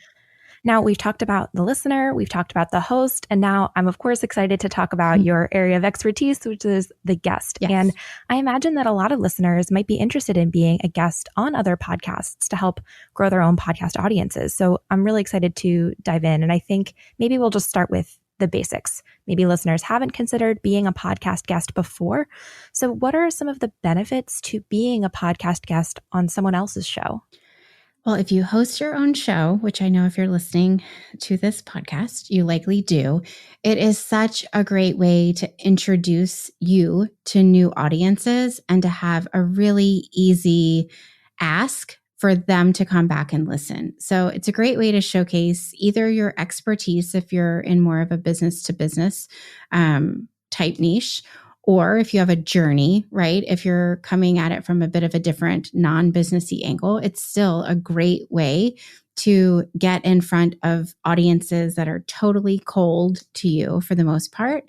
Now, we've talked about the listener, we've talked about the host, and now I'm, of course, excited to talk about your area of expertise, which is the guest. Yes. And I imagine that a lot of listeners might be interested in being a guest on other podcasts to help grow their own podcast audiences. So I'm really excited to dive in. And I think maybe we'll just start with the basics. Maybe listeners haven't considered being a podcast guest before. So what are some of the benefits to being a podcast guest on someone else's show? Well, if you host your own show, which I know if you're listening to this podcast, you likely do, it is such a great way to introduce you to new audiences and to have a really easy ask for them to come back and listen. So it's a great way to showcase either your expertise if you're in more of a business to business type niche, or if you have a journey, right? If you're coming at it from a bit of a different non-businessy angle, it's still a great way to get in front of audiences that are totally cold to you for the most part,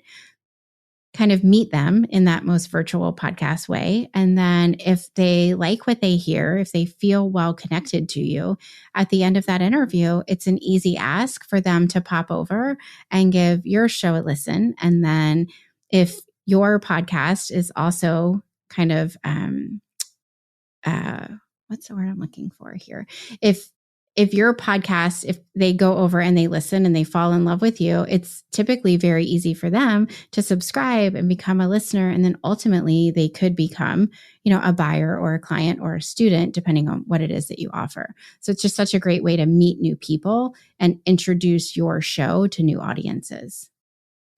kind of meet them in that most virtual podcast way. And then if they like what they hear, if they feel well connected to you, at the end of that interview, it's an easy ask for them to pop over and give your show a listen. And then if your podcast is also kind of, what's the word I'm looking for here? If if your podcast, if they go over and they listen and they fall in love with you, it's typically very easy for them to subscribe and become a listener. And then ultimately they could become, a buyer or a client or a student, depending on what it is that you offer. So it's just such a great way to meet new people and introduce your show to new audiences.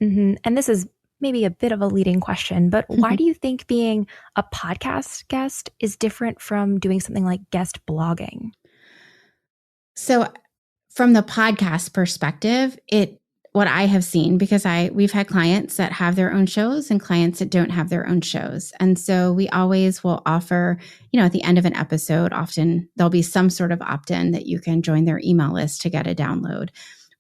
And this is maybe a bit of a leading question, but why do you think being a podcast guest is different from doing something like guest blogging? So from the podcast perspective, what I have seen, because we've had clients that have their own shows and clients that don't have their own shows. And so we always will offer, at the end of an episode, often there'll be some sort of opt-in that you can join their email list to get a download.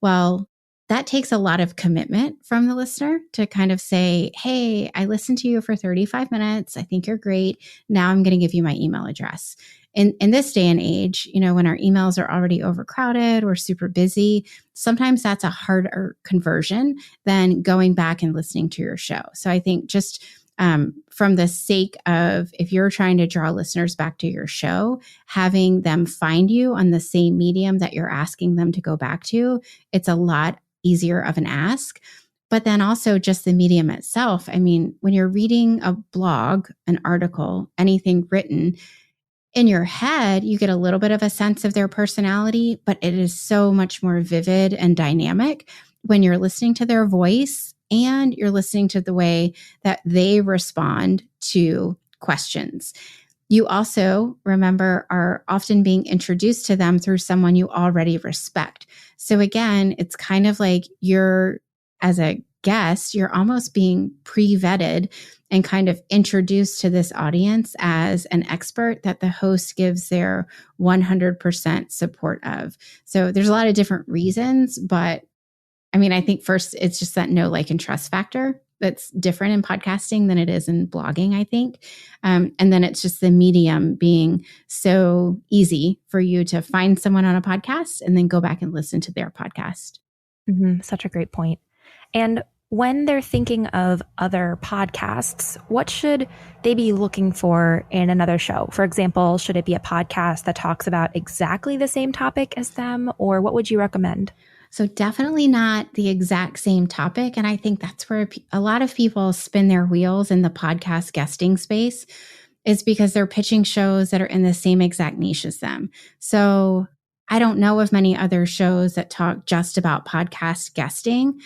Well, that takes a lot of commitment from the listener to kind of say, hey, I listened to you for 35 minutes. I think you're great. Now I'm going to give you my email address. In this day and age, when our emails are already overcrowded or super busy, sometimes that's a harder conversion than going back and listening to your show. So I think just from the sake of, if you're trying to draw listeners back to your show, having them find you on the same medium that you're asking them to go back to, it's a lot easier of an ask. But then also just the medium itself. I mean, when you're reading a blog, an article, anything written, in your head, you get a little bit of a sense of their personality, but it is so much more vivid and dynamic when you're listening to their voice and you're listening to the way that they respond to questions. You also, remember, are often being introduced to them through someone you already respect. So again, it's kind of like as a guest, you're almost being pre-vetted and kind of introduced to this audience as an expert that the host gives their 100% support of. So there's a lot of different reasons, but I think first it's just that know, like, and trust factor that's different in podcasting than it is in blogging, I think. And then it's just the medium being so easy for you to find someone on a podcast and then go back and listen to their podcast. Such a great point. And when they're thinking of other podcasts, what should they be looking for in another show? For example, should it be a podcast that talks about exactly the same topic as them, or what would you recommend? So definitely not the exact same topic. And I think that's where a lot of people spin their wheels in the podcast guesting space, is because they're pitching shows that are in the same exact niche as them. So I don't know of many other shows that talk just about podcast guesting,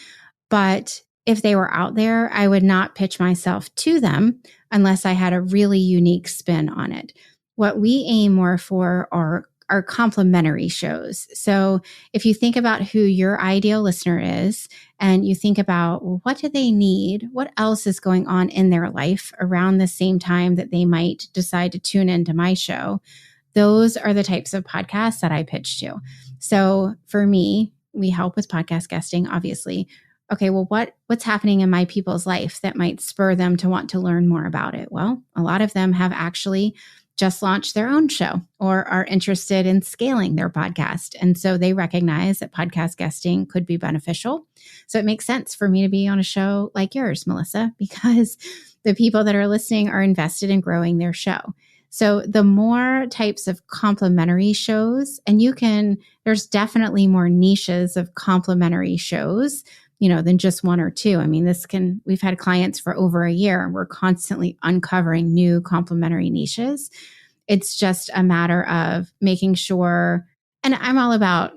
but if they were out there, I would not pitch myself to them unless I had a really unique spin on it. What we aim more for are complementary shows. So if you think about who your ideal listener is and you think about, well, what do they need? What else is going on in their life around the same time that they might decide to tune into my show? Those are the types of podcasts that I pitch to. So for me, we help with podcast guesting, obviously. Okay, well, what's happening in my people's life that might spur them to want to learn more about it? Well, a lot of them have actually just launched their own show or are interested in scaling their podcast. And so they recognize that podcast guesting could be beneficial. So it makes sense for me to be on a show like yours, Melissa, because the people that are listening are invested in growing their show. So the more types of complementary shows, and there's definitely more niches of complementary shows, than just one or two. We've had clients for over a year and we're constantly uncovering new complementary niches. It's just a matter of making sure, and I'm all about,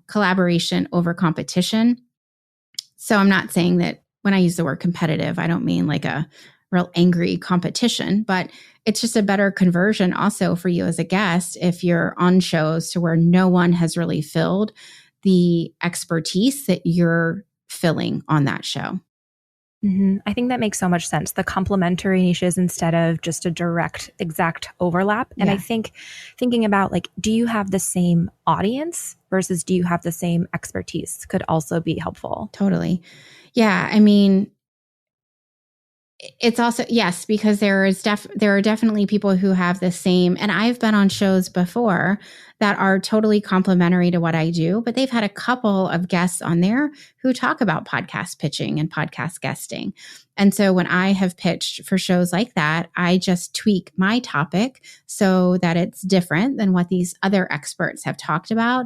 collaboration over competition. So I'm not saying that when I use the word competitive, I don't mean like a real angry competition, but it's just a better conversion also for you as a guest if you're on shows to where no one has really filled the expertise that you're filling on that show. I think that makes so much sense. The complementary niches instead of just a direct, exact overlap. And I think thinking about, like, do you have the same audience versus do you have the same expertise could also be helpful. Totally. Yeah. It's also, yes, because there are definitely people who have the same, and I've been on shows before that are totally complementary to what I do, but they've had a couple of guests on there who talk about podcast pitching and podcast guesting. And so when I have pitched for shows like that, I just tweak my topic so that it's different than what these other experts have talked about.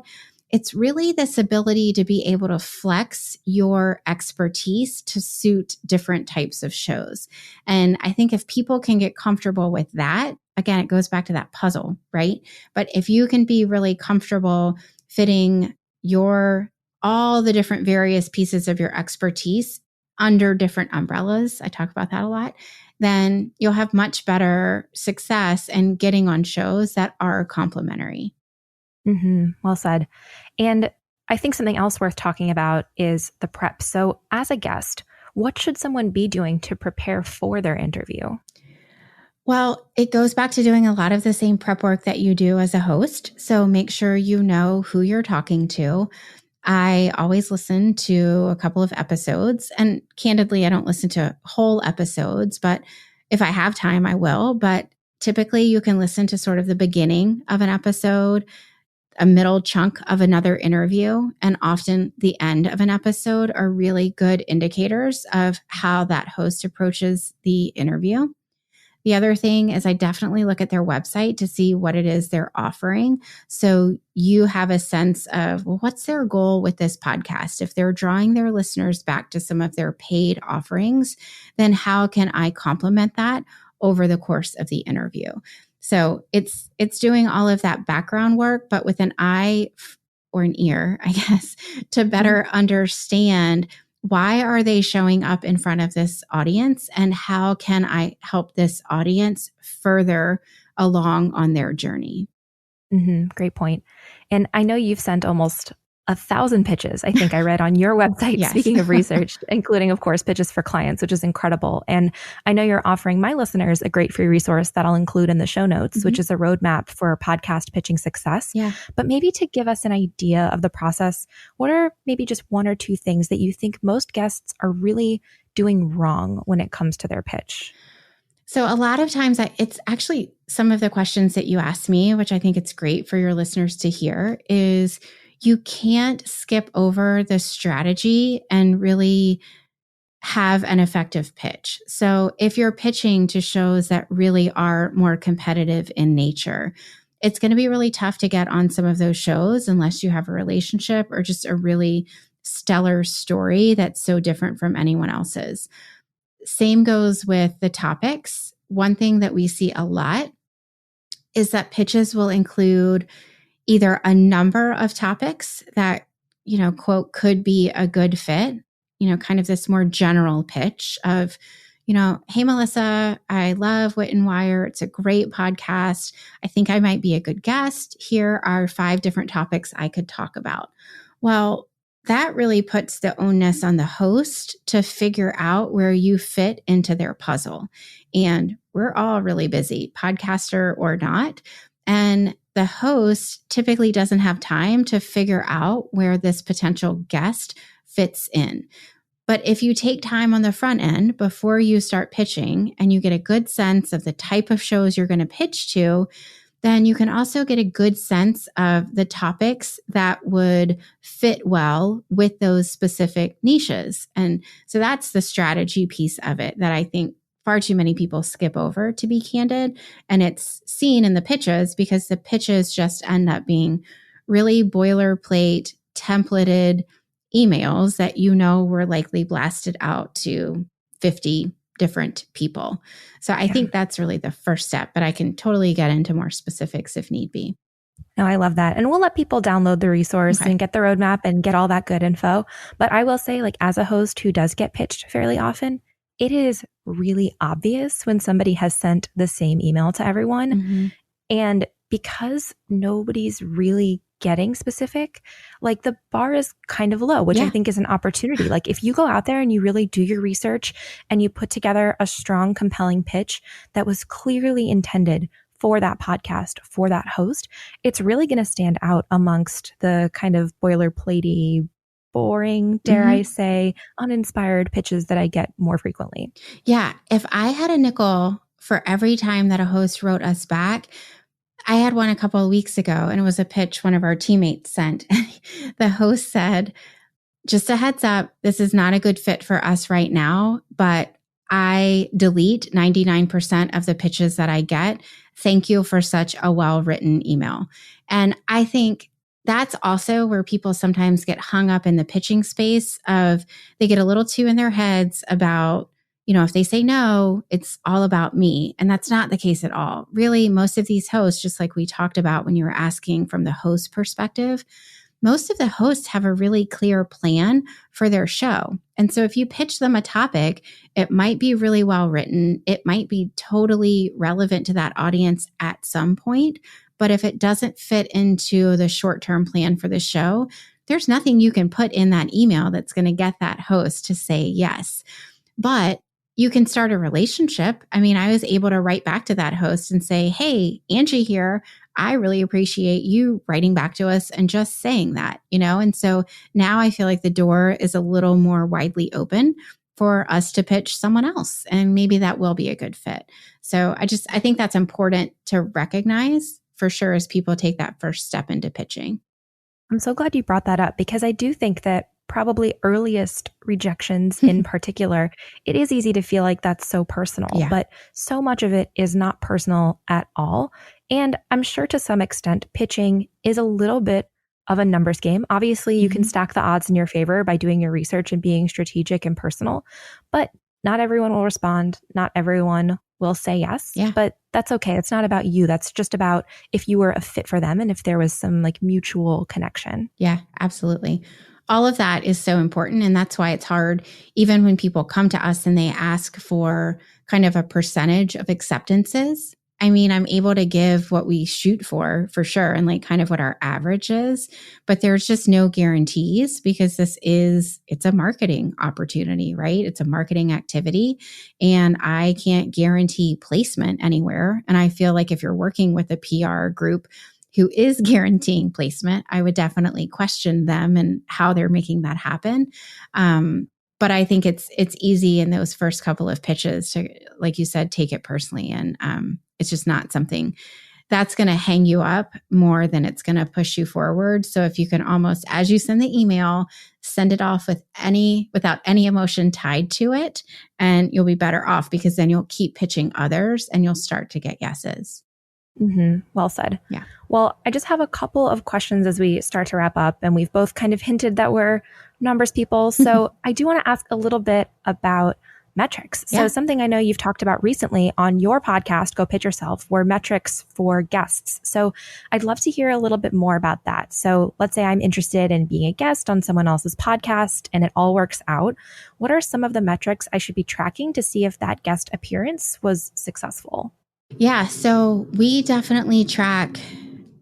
It's really this ability to be able to flex your expertise to suit different types of shows. And I think if people can get comfortable with that, again, it goes back to that puzzle, right? But if you can be really comfortable fitting all the different various pieces of your expertise under different umbrellas, I talk about that a lot, then you'll have much better success in getting on shows that are complementary. Well said. And I think something else worth talking about is the prep. So as a guest, what should someone be doing to prepare for their interview? Well, it goes back to doing a lot of the same prep work that you do as a host. So make sure you know who you're talking to. I always listen to a couple of episodes, and candidly, I don't listen to whole episodes, but if I have time, I will. But typically you can listen to sort of the beginning of an episode, a middle chunk of another interview, and often the end of an episode are really good indicators of how that host approaches the interview. The other thing is I definitely look at their website to see what it is they're offering. So you have a sense of, well, what's their goal with this podcast? If they're drawing their listeners back to some of their paid offerings, then how can I complement that over the course of the interview? So it's doing all of that background work, but with an eye or an ear, I guess, to better understand why are they showing up in front of this audience and how can I help this audience further along on their journey? Great point. And I know you've sent almost 1,000 pitches, I think I read on your website, Yes. Speaking of research, including, of course, pitches for clients, which is incredible. And I know you're offering my listeners a great free resource that I'll include in the show notes, which is a roadmap for podcast pitching success. Yeah. But maybe to give us an idea of the process, what are maybe just one or two things that you think most guests are really doing wrong when it comes to their pitch? So a lot of times it's actually some of the questions that you asked me, which I think it's great for your listeners to hear, is you can't skip over the strategy and really have an effective pitch. So if you're pitching to shows that really are more competitive in nature, it's going to be really tough to get on some of those shows unless you have a relationship or just a really stellar story that's so different from anyone else's. Same goes with the topics. One thing that we see a lot is that pitches will include either a number of topics that, quote, could be a good fit, kind of this more general pitch of, hey, Melissa, I love Wit and Wire. It's a great podcast. I think I might be a good guest. Here are 5 different topics I could talk about. Well, that really puts the onus on the host to figure out where you fit into their puzzle. And we're all really busy, podcaster or not. And the host typically doesn't have time to figure out where this potential guest fits in. But if you take time on the front end before you start pitching and you get a good sense of the type of shows you're going to pitch to, then you can also get a good sense of the topics that would fit well with those specific niches. And so that's the strategy piece of it that I think far too many people skip over, to be candid. And it's seen in the pitches because the pitches just end up being really boilerplate, templated emails that were likely blasted out to 50 different people. So I think that's really the first step, but I can totally get into more specifics if need be. No, I love that. And we'll let people download the resource and get the roadmap and get all that good info. But I will say, as a host who does get pitched fairly often, it is really obvious when somebody has sent the same email to everyone. Mm-hmm. And because nobody's really getting specific, the bar is kind of low, which I think is an opportunity. If you go out there and you really do your research and you put together a strong, compelling pitch that was clearly intended for that podcast, for that host, it's really going to stand out amongst the kind of boilerplatey boring, dare I say, uninspired pitches that I get more frequently? Yeah. If I had a nickel for every time that a host wrote us back, I had one a couple of weeks ago, and it was a pitch one of our teammates sent. The host said, just a heads up, this is not a good fit for us right now, but I delete 99% of the pitches that I get. Thank you for such a well-written email. And I think that's also where people sometimes get hung up in the pitching space of they get a little too in their heads about, if they say no, it's all about me. And that's not the case at all. Really, most of these hosts, just like we talked about when you were asking from the host perspective, most of the hosts have a really clear plan for their show. And so if you pitch them a topic, it might be really well written. It might be totally relevant to that audience at some point. But if it doesn't fit into the short-term plan for the show, there's nothing you can put in that email that's going to get that host to say yes. But you can start a relationship. I mean, I was able to write back to that host and say, hey, Angie here. I really appreciate you writing back to us and just saying that, And so now I feel like the door is a little more widely open for us to pitch someone else. And maybe that will be a good fit. So I think that's important to recognize for sure as people take that first step into pitching. I'm so glad you brought that up, because I do think that probably earliest rejections in particular, it is easy to feel like that's so personal, but so much of it is not personal at all. And I'm sure to some extent, pitching is a little bit of a numbers game. Obviously, you can stack the odds in your favor by doing your research and being strategic and personal, but not everyone will respond. Not everyone will say yes, but that's okay. It's not about you. That's just about if you were a fit for them and if there was some mutual connection. Yeah, absolutely. All of that is so important. And that's why it's hard, even when people come to us and they ask for kind of a percentage of acceptances. I mean, I'm able to give what we shoot for sure, and kind of what our average is, but there's just no guarantees because it's a marketing opportunity, right? It's a marketing activity, and I can't guarantee placement anywhere. And I feel like if you're working with a PR group who is guaranteeing placement, I would definitely question them and how they're making that happen. But I think it's easy in those first couple of pitches to, like you said, take it personally. And it's just not something that's going to hang you up more than it's going to push you forward. So if you can almost, as you send the email, send it off without any emotion tied to it, and you'll be better off because then you'll keep pitching others and you'll start to get yeses. Well said. Yeah. Well, I just have a couple of questions as we start to wrap up, and we've both kind of hinted that we're numbers people. So I do want to ask a little bit about metrics. So something I know you've talked about recently on your podcast, Go Pitch Yourself, were metrics for guests. So I'd love to hear a little bit more about that. So let's say I'm interested in being a guest on someone else's podcast and it all works out. What are some of the metrics I should be tracking to see if that guest appearance was successful? Yeah, so we definitely track.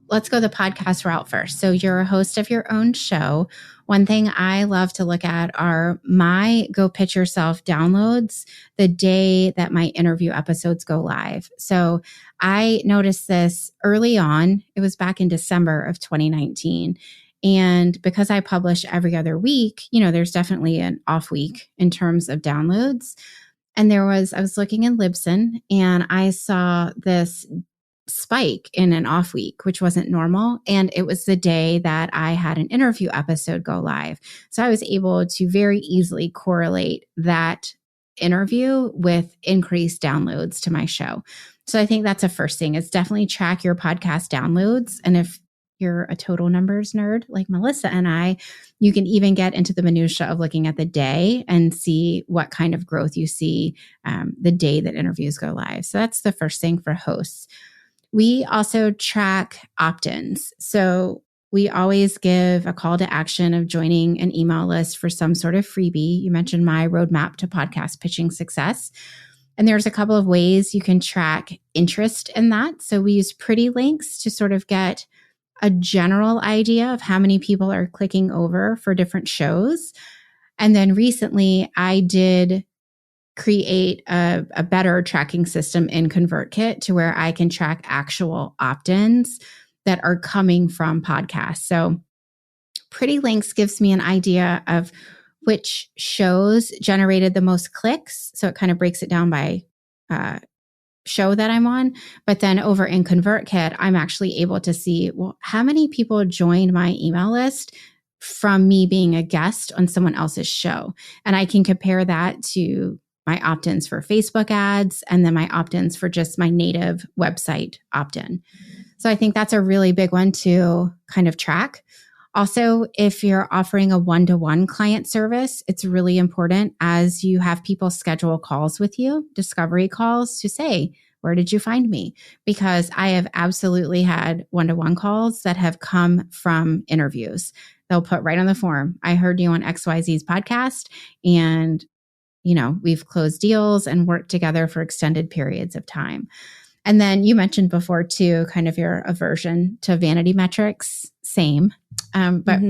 Let's go the podcast route first. So you're a host of your own show. One thing I love to look at are my Go Pitch Yourself downloads the day that my interview episodes go live. So I noticed this early on. It was back in December of 2019. And because I publish every other week, there's definitely an off week in terms of downloads. And I was looking in Libsyn and I saw this spike in an off week, which wasn't normal. And it was the day that I had an interview episode go live. So I was able to very easily correlate that interview with increased downloads to my show. So I think that's a first thing is definitely track your podcast downloads. And if you're a total numbers nerd like Melissa and I, you can even get into the minutia of looking at the day and see what kind of growth you see the day that interviews go live. So that's the first thing for hosts. We also track opt-ins. So we always give a call to action of joining an email list for some sort of freebie. You mentioned my roadmap to podcast pitching success. And there's a couple of ways you can track interest in that. So we use Pretty Links to sort of get a general idea of how many people are clicking over for different shows. And then recently I did create a better tracking system in ConvertKit to where I can track actual opt-ins that are coming from podcasts. So pretty links gives me an idea of which shows generated the most clicks. So it kind of breaks it down by show that I'm on. But then over in ConvertKit, I'm actually able to see, well, how many people joined my email list from me being a guest on someone else's show. And I can compare that to my opt-ins for Facebook ads and then my opt-ins for just my native website opt-in. So I think that's a really big one to kind of track. Also, if you're offering a one-to-one client service, it's really important as you have people schedule calls with you, discovery calls, to say, where did you find me? Because I have absolutely had one-to-one calls that have come from interviews. They'll put right on the form, I heard you on XYZ's podcast, and we've closed deals and worked together for extended periods of time. And then you mentioned before too, kind of your aversion to vanity metrics. Same. But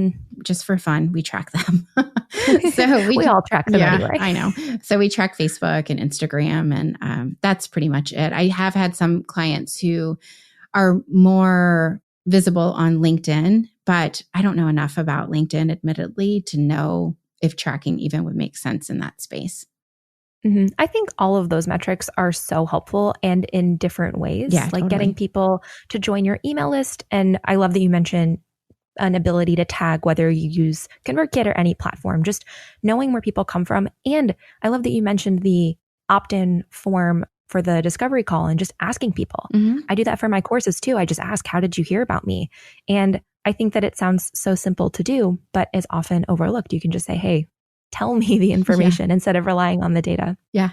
just for fun, we track them. So we all track them anyway. I know. So we track Facebook and Instagram, and that's pretty much it. I have had some clients who are more visible on LinkedIn, but I don't know enough about LinkedIn, admittedly, to know if tracking even would make sense in that space. I think all of those metrics are so helpful and in different ways, like totally. Getting people to join your email list. And I love that you mentioned an ability to tag, whether you use ConvertKit or any platform, just knowing where people come from. And I love that you mentioned the opt-in form for the discovery call and just asking people. I do that for my courses too. I just ask, how did you hear about me? And I think that it sounds so simple to do, but is often overlooked. You can just say, hey, tell me the information instead of relying on the data. Yeah.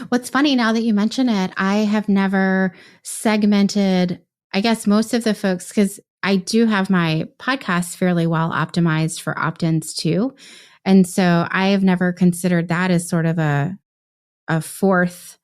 What's funny now that you mention it, I have never segmented, I guess, most of the folks, because I do have my podcast fairly well optimized for opt-ins too. And so I have never considered that as sort of a fourth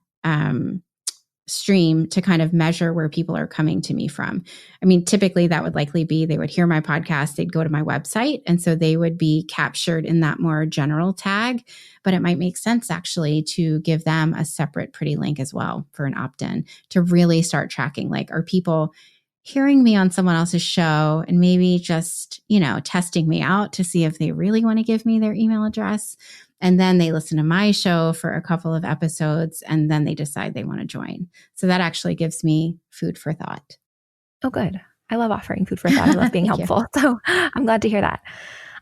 stream to kind of measure where people are coming to me from. I mean, typically that would likely be they would hear my podcast, they'd go to my website, and so they would be captured in that more general tag. But it might make sense actually to give them a separate pretty link as well for an opt-in to really start tracking, like, are people hearing me on someone else's show and maybe just, testing me out to see if they really want to give me their email address. And then they listen to my show for a couple of episodes and then they decide they want to join. So that actually gives me food for thought. Oh, good. I love offering food for thought. I love being helpful. So I'm glad to hear that.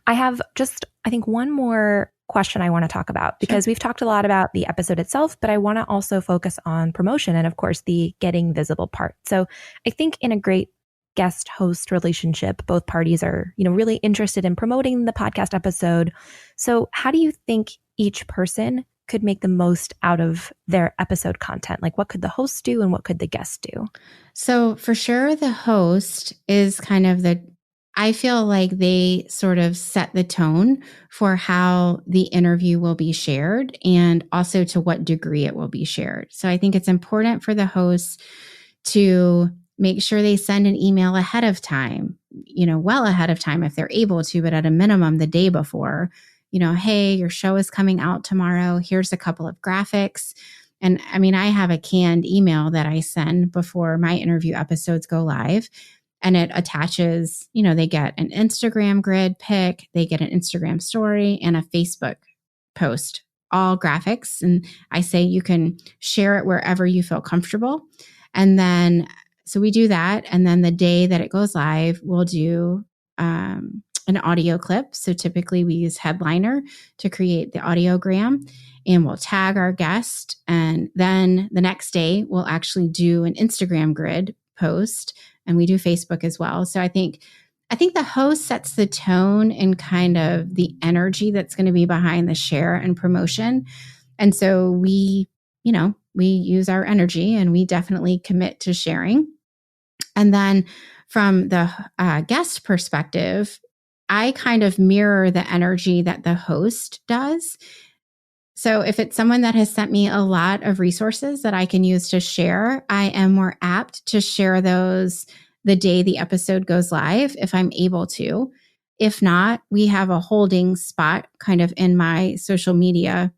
I have just, I think, one more question I want to talk about, because we've talked a lot about the episode itself, but I want to also focus on promotion and, of course, the getting visible part. So I think in a great guest host relationship, both parties are, really interested in promoting the podcast episode. So how do you think each person could make the most out of their episode content? Like, what could the host do and what could the guest do? So for sure, the host is kind of I feel like they sort of set the tone for how the interview will be shared and also to what degree it will be shared. So I think it's important for the host to make sure they send an email ahead of time, well ahead of time if they're able to, but at a minimum the day before, hey, your show is coming out tomorrow. Here's a couple of graphics. And I mean, I have a canned email that I send before my interview episodes go live. And it attaches, they get an Instagram grid pic, they get an Instagram story and a Facebook post, all graphics. And I say you can share it wherever you feel comfortable. And then, so we do that. And then the day that it goes live, we'll do an audio clip. So typically we use Headliner to create the audiogram and we'll tag our guest. And then the next day we'll actually do an Instagram grid post. And we do Facebook as well. So I think the host sets the tone and kind of the energy that's going to be behind the share and promotion. And so we use our energy and we definitely commit to sharing. And then from the guest perspective, I kind of mirror the energy that the host does. So if it's someone that has sent me a lot of resources that I can use to share, I am more apt to share those the day the episode goes live if I'm able to. If not, we have a holding spot kind of in my social media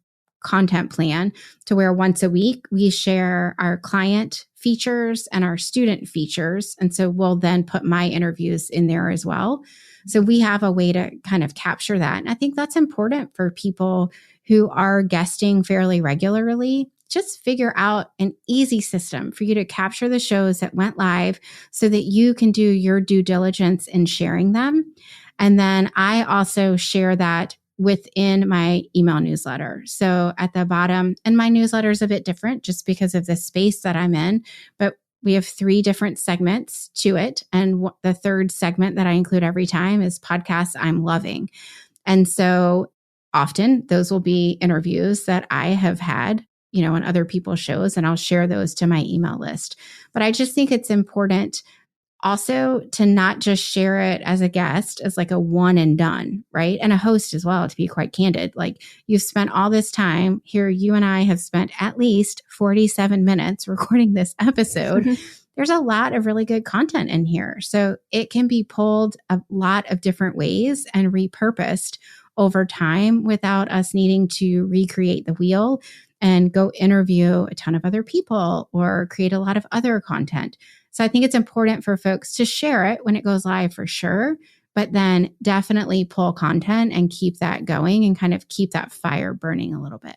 content plan to where once a week we share our client features and our student features. And so we'll then put my interviews in there as well. So we have a way to kind of capture that. And I think that's important for people who are guesting fairly regularly. Just figure out an easy system for you to capture the shows that went live so that you can do your due diligence in sharing them. And then I also share that within my email newsletter. So at the bottom, and my newsletter is a bit different just because of the space that I'm in, but we have 3 different segments to it. And the third segment that I include every time is podcasts I'm loving. And so often those will be interviews that I have had, on other people's shows, and I'll share those to my email list. But I just think it's important also to not just share it as a guest as like a one and done, right? And a host as well, to be quite candid. Like, you've spent all this time here. You and I have spent at least 47 minutes recording this episode. There's a lot of really good content in here. So it can be pulled a lot of different ways and repurposed over time without us needing to recreate the wheel and go interview a ton of other people or create a lot of other content. So I think it's important for folks to share it when it goes live for sure, but then definitely pull content and keep that going and kind of keep that fire burning a little bit.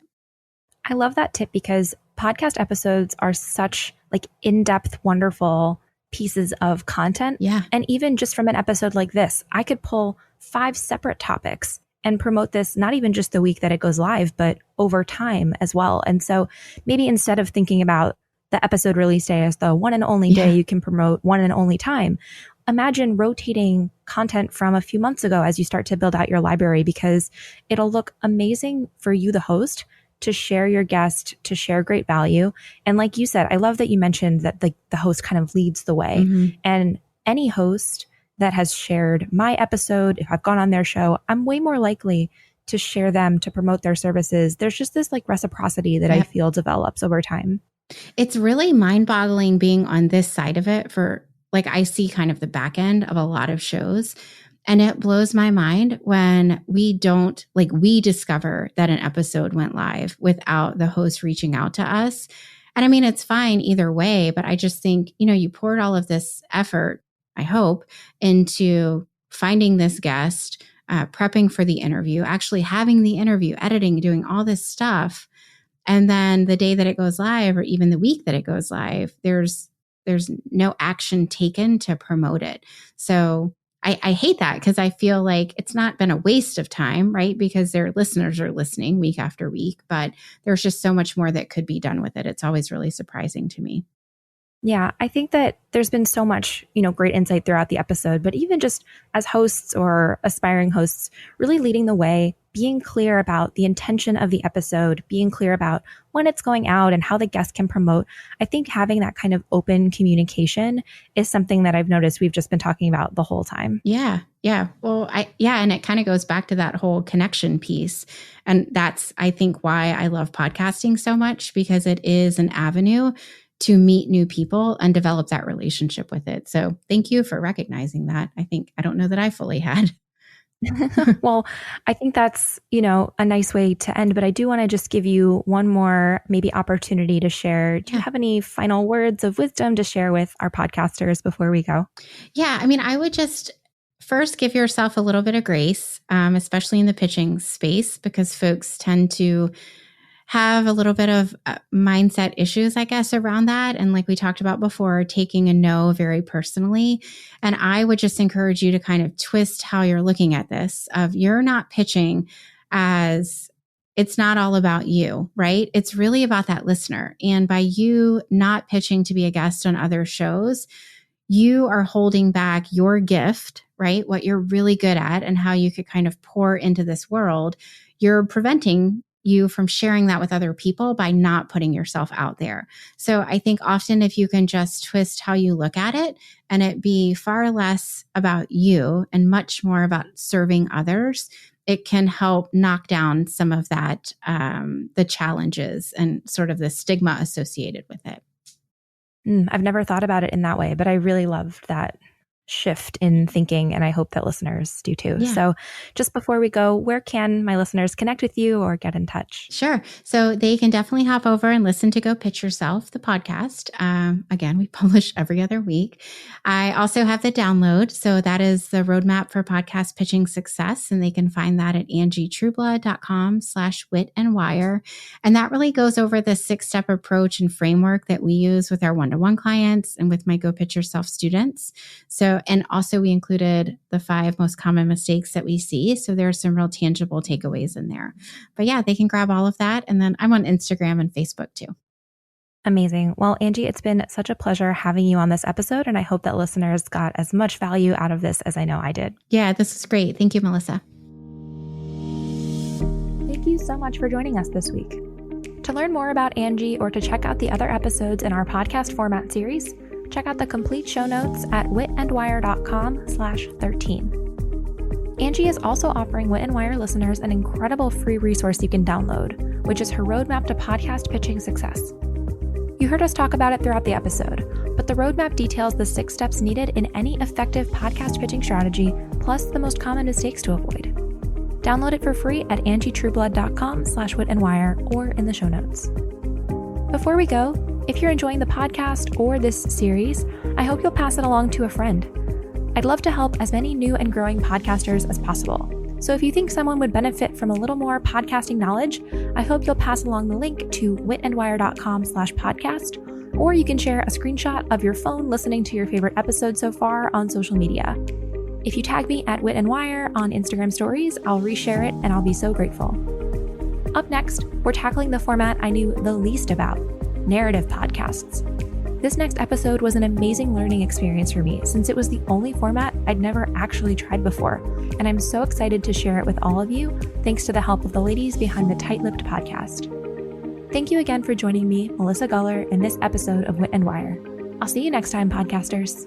I love that tip because podcast episodes are such like in-depth, wonderful pieces of content. Yeah. And even just from an episode like this, I could pull 5 separate topics and promote this, not even just the week that it goes live, but over time as well. And so maybe instead of thinking about the episode release day as the one and only day you can promote one and only time, imagine rotating content from a few months ago as you start to build out your library, because it'll look amazing for you, the host, to share your guest, to share great value. And like you said, I love that you mentioned that the host kind of leads the way. And any host that has shared my episode, if I've gone on their show, I'm way more likely to share them, to promote their services. There's just this like reciprocity that I feel develops over time. It's really mind-boggling being on this side of it for, like, I see kind of the back end of a lot of shows. And it blows my mind when we discover that an episode went live without the host reaching out to us. And I mean, it's fine either way, but I just think, you poured all of this effort, I hope, into finding this guest, prepping for the interview, actually having the interview, editing, doing all this stuff. And then the day that it goes live, or even the week that it goes live, there's no action taken to promote it. So I hate that, because I feel like it's not been a waste of time, right? Because their listeners are listening week after week, but there's just so much more that could be done with it. It's always really surprising to me. Yeah, I think that there's been so much, great insight throughout the episode, but even just as hosts or aspiring hosts, really leading the way, being clear about the intention of the episode, being clear about when it's going out and how the guest can promote. I think having that kind of open communication is something that I've noticed we've just been talking about the whole time. Yeah. Well, and it kind of goes back to that whole connection piece. And that's, I think, why I love podcasting so much, because it is an avenue to meet new people and develop that relationship with it. So thank you for recognizing that. I don't know that I fully had. Well, I think that's, a nice way to end, but I do want to just give you one more maybe opportunity to share. Do you have any final words of wisdom to share with our podcasters before we go? Yeah. I mean, I would just first give yourself a little bit of grace, especially in the pitching space, because folks tend to have a little bit of mindset issues, I guess, around that. And like we talked about before, taking a no very personally. And I would just encourage you to kind of twist how you're looking at this, of you're not pitching as it's not all about you, right? It's really about that listener. And by you not pitching to be a guest on other shows, you are holding back your gift, right? What you're really good at and how you could kind of pour into this world. You're preventing you from sharing that with other people by not putting yourself out there. So I think often if you can just twist how you look at it and it be far less about you and much more about serving others, it can help knock down some of that, the challenges and sort of the stigma associated with it. I've never thought about it in that way, but I really loved that shift in thinking, and I hope that listeners do too. Yeah. So just before we go, where can my listeners connect with you or get in touch? Sure. So they can definitely hop over and listen to Go Pitch Yourself, the podcast. Again, we publish every other week. I also have the download. So that is the roadmap for podcast pitching success. And they can find that at angietrueblood.com/witandwire. And that really goes over the 6-step approach and framework that we use with our one-to-one clients and with my Go Pitch Yourself students. So, and also we included the 5 most common mistakes that we see. So there are some real tangible takeaways in there. But yeah, they can grab all of that. And then I'm on Instagram and Facebook too. Amazing. Well, Angie, it's been such a pleasure having you on this episode. And I hope that listeners got as much value out of this as I know I did. Yeah, this is great. Thank you, Melissa. Thank you so much for joining us this week. To learn more about Angie or to check out the other episodes in our podcast format series, check out the complete show notes at witandwire.com/13. Angie is also offering Wit and Wire listeners an incredible free resource you can download, which is her roadmap to podcast pitching success. You heard us talk about it throughout the episode, but the roadmap details the 6 steps needed in any effective podcast pitching strategy, plus the most common mistakes to avoid. Download it for free at angietrueblood.com/witandwire or in the show notes. Before we go, if you're enjoying the podcast or this series, I hope you'll pass it along to a friend. I'd love to help as many new and growing podcasters as possible. So if you think someone would benefit from a little more podcasting knowledge, I hope you'll pass along the link to witandwire.com/podcast, or you can share a screenshot of your phone listening to your favorite episode so far on social media. If you tag me at Wit and Wire on Instagram stories, I'll reshare it and I'll be so grateful. Up next, we're tackling the format I knew the least about, narrative podcasts. This next episode was an amazing learning experience for me since it was the only format I'd never actually tried before, and I'm so excited to share it with all of you thanks to the help of the ladies behind the Tight-Lipped podcast. Thank you again for joining me, Melissa Guller, in this episode of Wit and Wire. I'll see you next time, podcasters.